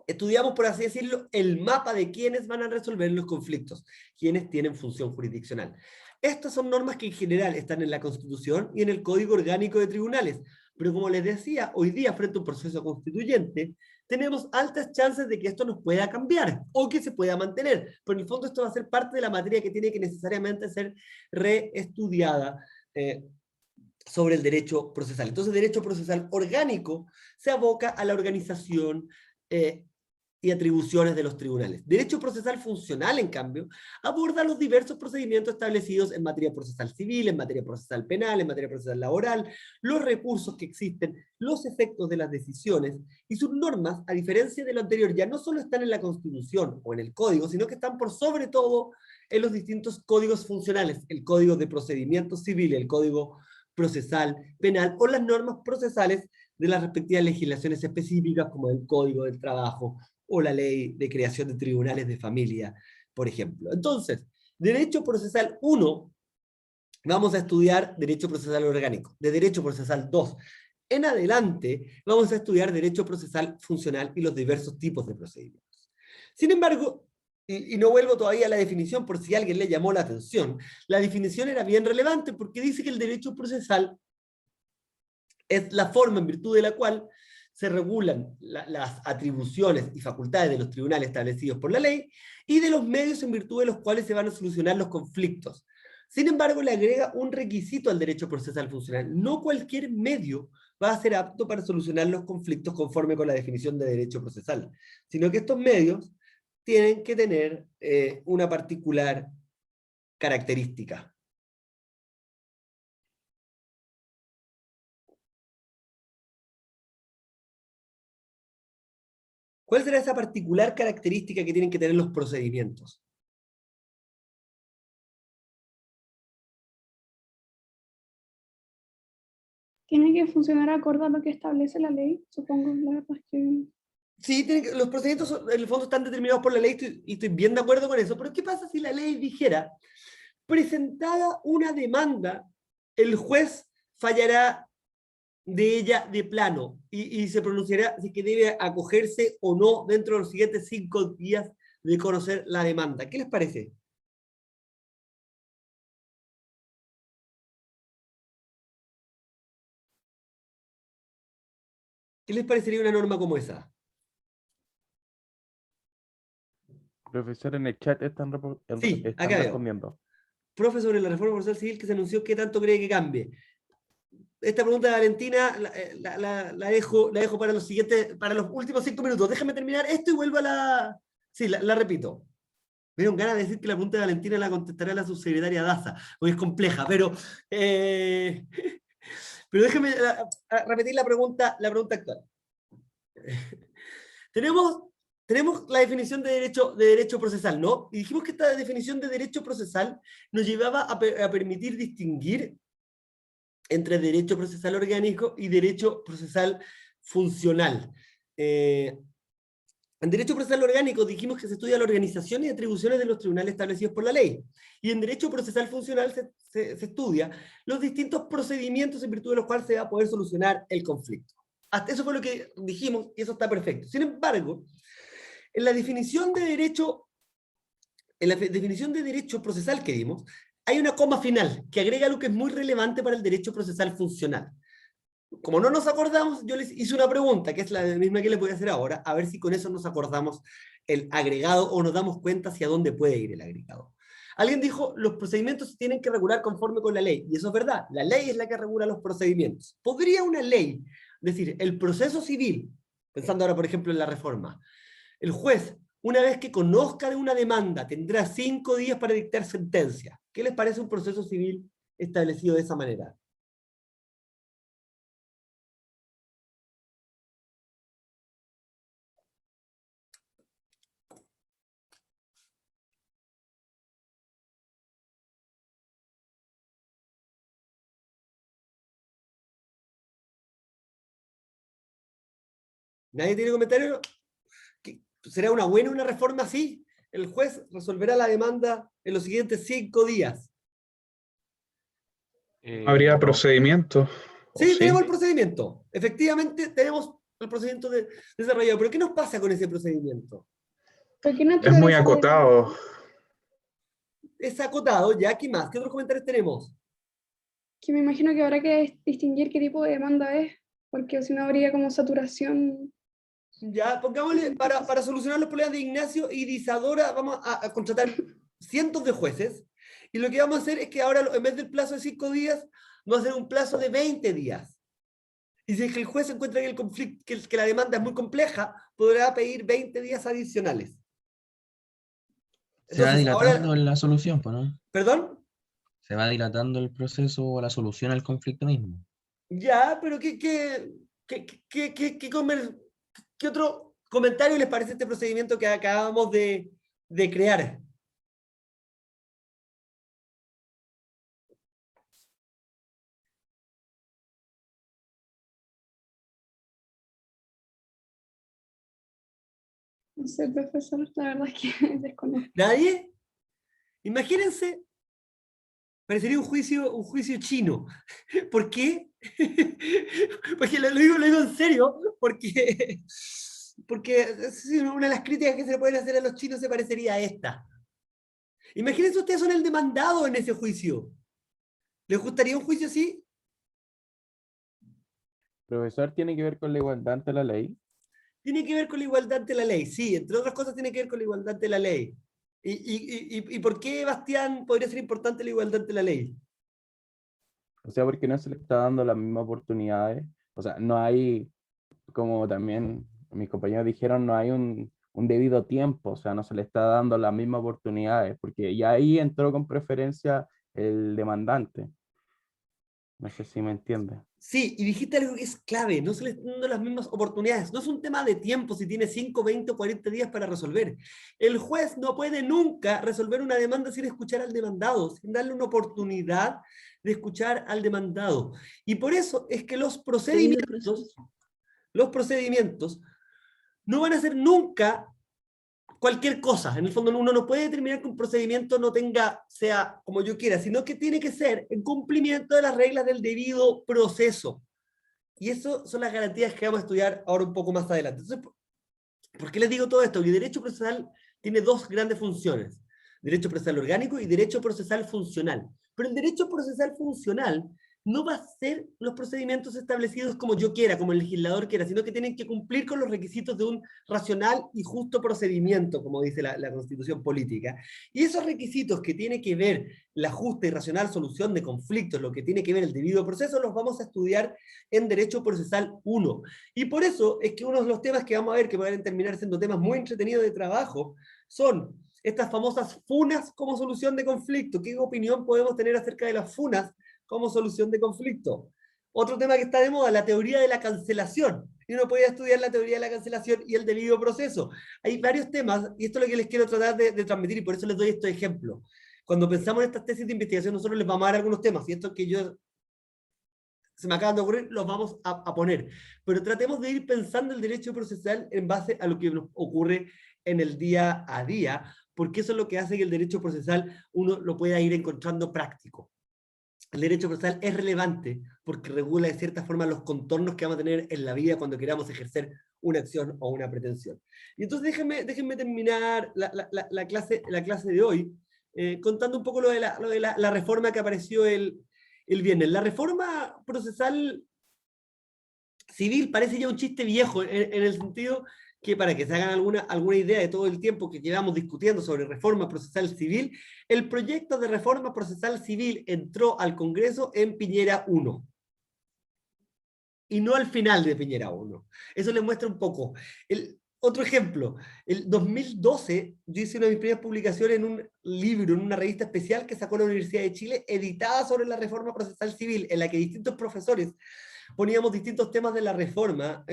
S1: Estudiamos, por así decirlo, el mapa de quiénes van a resolver los conflictos, quiénes tienen función jurisdiccional. Estas son normas que en general están en la Constitución y en el Código Orgánico de Tribunales, pero como les decía, hoy día frente a un proceso constituyente, tenemos altas chances de que esto nos pueda cambiar, o que se pueda mantener, pero en el fondo esto va a ser parte de la materia que tiene que necesariamente ser reestudiada sobre el derecho procesal. Entonces, derecho procesal orgánico se aboca a la organización y atribuciones de los tribunales. Derecho procesal funcional, en cambio, aborda los diversos procedimientos establecidos en materia procesal civil, en materia procesal penal, en materia procesal laboral, los recursos que existen, los efectos de las decisiones, y sus normas, a diferencia de lo anterior, ya no solo están en la Constitución o en el Código, sino que están por sobre todo en los distintos códigos funcionales, el Código de Procedimientos Civiles, el Código Procesal Penal, o las normas procesales de las respectivas legislaciones específicas, como el Código del Trabajo, o la ley de creación de tribunales de familia, por ejemplo. Entonces, derecho procesal 1, vamos a estudiar derecho procesal orgánico. De derecho procesal 2 en adelante, vamos a estudiar derecho procesal funcional y los diversos tipos de procedimientos. Sin embargo, y no vuelvo todavía a la definición por si a alguien le llamó la atención, la definición era bien relevante porque dice que el derecho procesal es la forma en virtud de la cual se regulan las atribuciones y facultades de los tribunales establecidos por la ley y de los medios en virtud de los cuales se van a solucionar los conflictos. Sin embargo, le agrega un requisito al derecho procesal funcional. No cualquier medio va a ser apto para solucionar los conflictos conforme con la definición de derecho procesal, sino que estos medios tienen que tener una particular característica. ¿Cuál será esa particular característica que tienen que tener los procedimientos?
S2: Tiene que funcionar acorde a lo que establece la ley, supongo, la verdad es que...
S1: Sí, los procedimientos en el fondo están determinados por la ley y estoy bien de acuerdo con eso, pero ¿qué pasa si la ley dijera, presentada una demanda, el juez fallará de ella de plano y se pronunciará si que debe acogerse o no dentro de los siguientes 5 días de conocer la demanda? ¿Qué les parece? ¿Qué les parecería una norma como esa?
S4: Profesor, en el chat están
S1: Sí, acá veo.
S4: respondiendo.
S1: Profe, sobre la reforma procesal civil que se anunció, ¿qué tanto cree que cambie? Esta pregunta de Valentina la dejo para los siguientes, para los últimos 5 minutos. Déjame terminar esto y vuelvo a la... Sí, la repito. Me dieron ganas de decir que la pregunta de Valentina la contestará la subsecretaria Daza, porque es compleja, pero déjame repetir la pregunta actual. Tenemos la definición de derecho procesal, ¿no? Y dijimos que esta definición de derecho procesal nos llevaba a permitir distinguir entre derecho procesal orgánico y derecho procesal funcional. En derecho procesal orgánico dijimos que se estudia la organización y atribuciones de los tribunales establecidos por la ley. Y en derecho procesal funcional se estudia los distintos procedimientos en virtud de los cuales se va a poder solucionar el conflicto. Hasta eso fue lo que dijimos y eso está perfecto. Sin embargo, en la definición de derecho procesal que dimos, hay una coma final que agrega algo que es muy relevante para el derecho procesal funcional. Como no nos acordamos, yo les hice una pregunta, que es la misma que les voy a hacer ahora, a ver si con eso nos acordamos el agregado o nos damos cuenta hacia dónde puede ir el agregado. Alguien dijo, los procedimientos se tienen que regular conforme con la ley, y eso es verdad, la ley es la que regula los procedimientos. ¿Podría una ley decir, el proceso civil, pensando ahora por ejemplo en la reforma, el juez, una vez que conozca de una demanda, tendrá 5 días para dictar sentencia? ¿Qué les parece un proceso civil establecido de esa manera? ¿Nadie tiene comentario? ¿Será una buena una reforma así? El juez resolverá la demanda en los siguientes 5 días.
S12: ¿Habría procedimiento?
S1: Sí, tenemos el procedimiento. Efectivamente, tenemos el procedimiento desarrollado. ¿Pero qué nos pasa con ese procedimiento?
S12: Es muy acotado.
S1: Es acotado, ya, ¿qué más? ¿Qué otros comentarios tenemos?
S2: Que me imagino que habrá que distinguir qué tipo de demanda es, porque si no habría como saturación.
S1: Ya, pongámosle, para solucionar los problemas de Ignacio y de Isadora, vamos a contratar cientos de jueces, y lo que vamos a hacer es que ahora, en vez del plazo de 5 días, no va a ser un plazo de 20 días. Y si es que el juez encuentra que, el conflicto, que la demanda es muy compleja, podrá pedir 20 días adicionales.
S7: Se va
S1: Entonces,
S7: dilatando
S1: ahora,
S7: la solución, pues, ¿no?
S1: ¿perdón?
S7: Se va dilatando el proceso o la solución al conflicto mismo.
S1: Ya, pero ¿qué otro comentario les parece este procedimiento que acabamos de crear?
S2: No sé, profesor, la verdad es que desconozco.
S1: ¿Nadie? Imagínense, parecería un juicio chino. ¿Por qué? Porque lo digo en serio, porque sí, una de las críticas que se le pueden hacer a los chinos se parecería a esta. Imagínense ustedes son el demandado en ese juicio. ¿Les gustaría un juicio así?
S4: Profesor, ¿tiene que ver con la igualdad ante la ley?
S1: Tiene que ver con la igualdad ante la ley, sí, entre otras cosas tiene que ver con la igualdad ante la ley. ¿Y por qué, Bastián, podría ser importante la igualdad ante la ley?
S4: O sea, porque no se le está dando las mismas oportunidades. O sea, no hay, como también mis compañeros dijeron, no hay un debido tiempo. O sea, no se le está dando las mismas oportunidades, porque ya ahí entró con preferencia el demandante. No sé si me entiende.
S1: Sí, y dijiste algo que es clave, no se les están dando las mismas oportunidades. No es un tema de tiempo si tiene 5, 20 o 40 días para resolver. El juez no puede nunca resolver una demanda sin escuchar al demandado, sin darle una oportunidad de escuchar al demandado. Y por eso es que los procedimientos no van a ser nunca cualquier cosa. En el fondo uno no puede determinar que un procedimiento no sea como yo quiera, sino que tiene que ser en cumplimiento de las reglas del debido proceso. Y eso son las garantías que vamos a estudiar ahora un poco más adelante. Entonces, ¿por qué les digo todo esto? El derecho procesal tiene dos grandes funciones. Derecho procesal orgánico y derecho procesal funcional. Pero el derecho procesal funcional no va a ser los procedimientos establecidos como yo quiera, como el legislador quiera, sino que tienen que cumplir con los requisitos de un racional y justo procedimiento, como dice la Constitución política. Y esos requisitos que tiene que ver la justa y racional solución de conflictos, lo que tiene que ver el debido proceso, los vamos a estudiar en Derecho Procesal 1. Y por eso es que uno de los temas que vamos a ver, que van a terminar siendo temas muy entretenidos de trabajo, son estas famosas funas como solución de conflicto. ¿Qué opinión podemos tener acerca de las funas como solución de conflicto? Otro tema que está de moda, la teoría de la cancelación. Y uno puede estudiar la teoría de la cancelación y el debido proceso. Hay varios temas, y esto es lo que les quiero tratar de transmitir, y por eso les doy estos ejemplos. Cuando pensamos en estas tesis de investigación, nosotros les vamos a dar algunos temas, y estos que se me acaban de ocurrir, los vamos a poner. Pero tratemos de ir pensando el derecho procesal en base a lo que nos ocurre en el día a día, porque eso es lo que hace que el derecho procesal uno lo pueda ir encontrando práctico. El derecho procesal es relevante porque regula de cierta forma los contornos que vamos a tener en la vida cuando queramos ejercer una acción o una pretensión. Y entonces déjenme terminar la clase de hoy contando un poco lo de la reforma que apareció el viernes. La reforma procesal civil parece ya un chiste viejo en el sentido que, para que se hagan alguna idea de todo el tiempo que llevamos discutiendo sobre reforma procesal civil, el proyecto de reforma procesal civil entró al Congreso en Piñera 1. Y no al final de Piñera 1. Eso les muestra un poco. Otro ejemplo, el 2012 yo hice una de mis primeras publicaciones en un libro, en una revista especial que sacó la Universidad de Chile, editada sobre la reforma procesal civil, en la que distintos profesores poníamos distintos temas de la reforma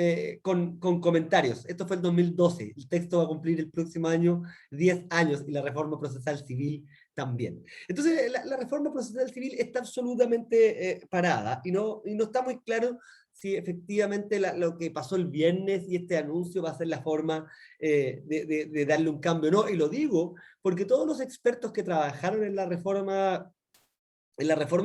S1: con comentarios. Esto fue el 2012. El texto va a cumplir el próximo año 10 años y la reforma procesal civil también. Entonces, la reforma procesal civil está absolutamente parada y no está muy claro si efectivamente lo que pasó el viernes y este anuncio va a ser la forma de darle un cambio o no. Y lo digo porque todos los expertos que trabajaron en la reforma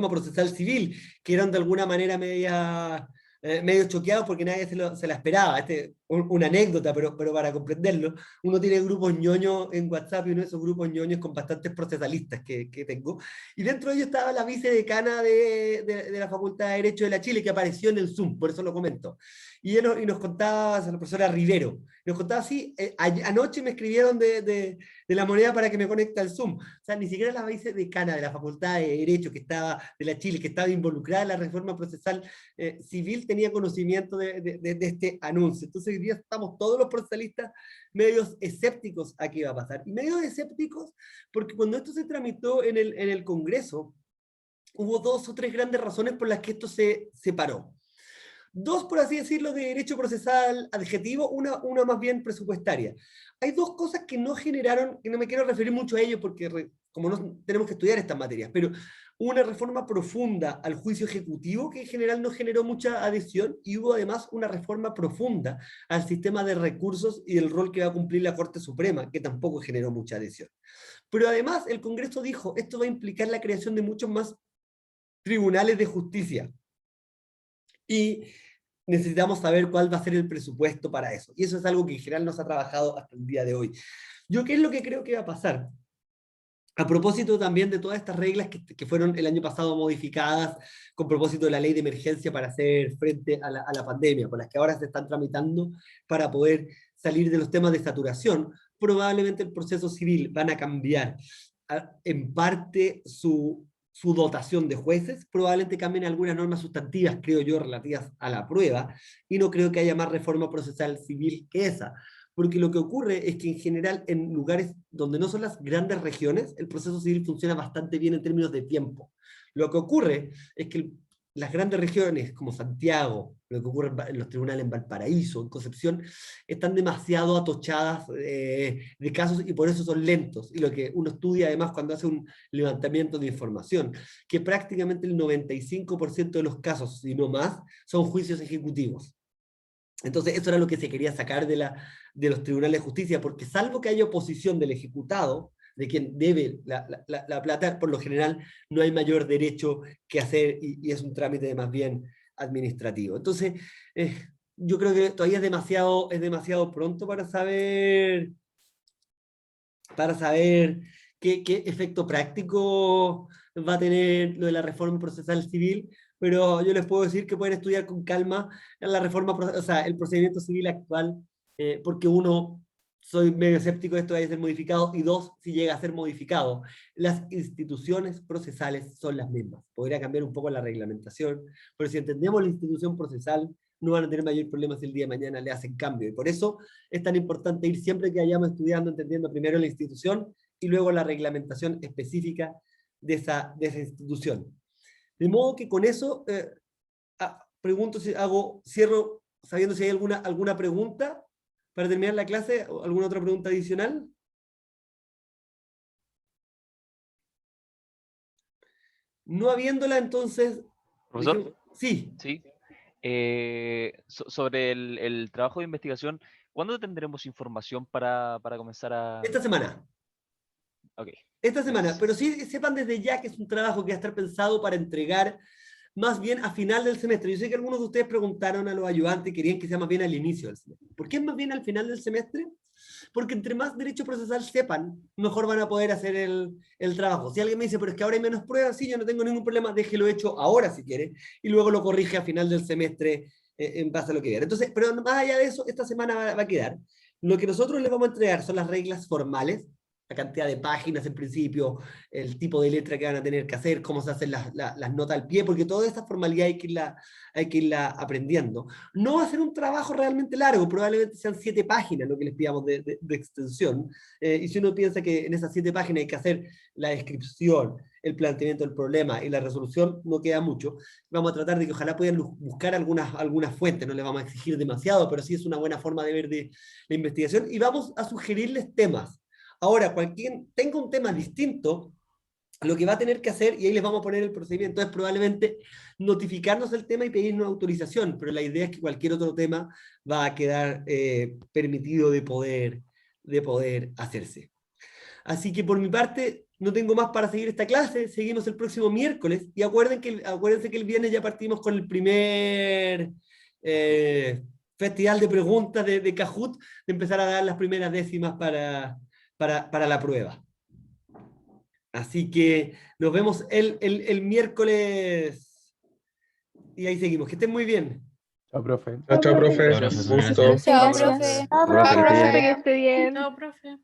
S1: procesal civil, que eran de alguna manera medio choqueados porque nadie se la esperaba. una anécdota, pero para comprenderlo, uno tiene grupos ñoños en WhatsApp y uno de esos grupos ñoños con bastantes procesalistas que tengo, y dentro de ellos estaba la vicedecana de la Facultad de Derecho de la Chile, que apareció en el Zoom, por eso lo comento. Y nos contaba, la profesora Rivero, nos contaba así, anoche me escribieron de La Moneda para que me conecte al Zoom. O sea, ni siquiera la vicedecana de la Facultad de Derecho de la Chile, que estaba involucrada en la reforma procesal civil, tenía conocimiento de este anuncio. Entonces hoy día estamos todos los procesalistas medios escépticos a qué iba a pasar. Y medios escépticos porque cuando esto se tramitó en el Congreso, hubo 2 o 3 grandes razones por las que esto se separó. 2, por así decirlo, de derecho procesal adjetivo, una más bien presupuestaria. Hay 2 cosas que no generaron, que no me quiero referir mucho a ello porque como no tenemos que estudiar estas materias, pero una reforma profunda al juicio ejecutivo que en general no generó mucha adhesión, y hubo además una reforma profunda al sistema de recursos y el rol que va a cumplir la Corte Suprema, que tampoco generó mucha adhesión. Pero además el Congreso dijo, esto va a implicar la creación de muchos más tribunales de justicia. Y necesitamos saber cuál va a ser el presupuesto para eso. Y eso es algo que en general no se ha trabajado hasta el día de hoy. ¿Yo qué es lo que creo que va a pasar? A propósito también de todas estas reglas que fueron el año pasado modificadas con propósito de la ley de emergencia para hacer frente a la pandemia, por las que ahora se están tramitando para poder salir de los temas de saturación, probablemente el proceso civil van a cambiar en parte su dotación de jueces, probablemente cambien algunas normas sustantivas, creo yo, relativas a la prueba, y no creo que haya más reforma procesal civil que esa, porque lo que ocurre es que en general en lugares donde no son las grandes regiones, el proceso civil funciona bastante bien en términos de tiempo. Lo que ocurre es que las grandes regiones como Santiago, lo que ocurre en los tribunales en Valparaíso, en Concepción, están demasiado atochadas de casos y por eso son lentos. Y lo que uno estudia además cuando hace un levantamiento de información, que prácticamente el 95% de los casos, si no más, son juicios ejecutivos. Entonces eso era lo que se quería sacar de los tribunales de justicia, porque salvo que haya oposición del ejecutado, de quien debe la plata, por lo general no hay mayor derecho que hacer y es un trámite más bien administrativo. Entonces, yo creo que todavía es demasiado pronto para saber qué efecto práctico va a tener lo de la reforma procesal civil, pero yo les puedo decir que pueden estudiar con calma la reforma, o sea, el procedimiento civil actual, porque uno, soy medio escéptico de esto vaya a ser modificado, y 2, si llega a ser modificado, las instituciones procesales son las mismas. Podría cambiar un poco la reglamentación, pero si entendemos la institución procesal, no van a tener mayor problema si el día de mañana le hacen cambio, y por eso es tan importante ir siempre que vayamos estudiando, entendiendo primero la institución, y luego la reglamentación específica de esa institución. De modo que con eso, pregunto cierro sabiendo si hay alguna pregunta para terminar la clase, o alguna otra pregunta adicional. No habiéndola, entonces...
S10: Profesor.
S1: Sí.
S10: Sí. Sobre el trabajo de investigación, ¿cuándo tendremos información para comenzar a...?
S1: Esta semana.
S10: Ok.
S1: Esta semana, pero sí sepan desde ya que es un trabajo que va a estar pensado para entregar más bien a final del semestre. Yo sé que algunos de ustedes preguntaron a los ayudantes y querían que sea más bien al inicio del semestre. ¿Por qué es más bien al final del semestre? Porque entre más derecho procesal sepan, mejor van a poder hacer el trabajo. Si alguien me dice, pero es que ahora hay menos pruebas, sí, yo no tengo ningún problema, déjelo hecho ahora si quiere, y luego lo corrige a final del semestre en base a lo que viene. Entonces, pero más allá de eso, esta semana va a quedar. Lo que nosotros les vamos a entregar son las reglas formales, la cantidad de páginas en principio, el tipo de letra que van a tener que hacer, cómo se hacen las notas al pie, porque toda esta formalidad hay que irla aprendiendo. No va a ser un trabajo realmente largo, probablemente sean 7 páginas lo que les pidamos de extensión, y si uno piensa que en esas 7 páginas hay que hacer la descripción, el planteamiento del problema y la resolución, no queda mucho. Vamos a tratar de que ojalá puedan buscar algunas fuentes, no les vamos a exigir demasiado, pero sí es una buena forma de ver la investigación, y vamos a sugerirles temas. Ahora, quien tenga un tema distinto, lo que va a tener que hacer, y ahí les vamos a poner el procedimiento, es probablemente notificarnos el tema y pedirnos autorización, pero la idea es que cualquier otro tema va a quedar permitido de poder hacerse. Así que por mi parte, no tengo más para seguir esta clase, seguimos el próximo miércoles, y acuérdense que el viernes ya partimos con el primer festival de preguntas de Kahoot, de empezar a dar las primeras décimas para la prueba. Así que nos vemos el miércoles y ahí seguimos. Que estén muy bien.
S4: Chao, profe.
S12: Chao, profe.
S7: Chao, profesor.
S12: Gusto.
S2: Chao,
S6: Gracias.
S2: profe.
S4: Profe, que esté bien.
S2: Que esté bien.
S6: Chao, profe.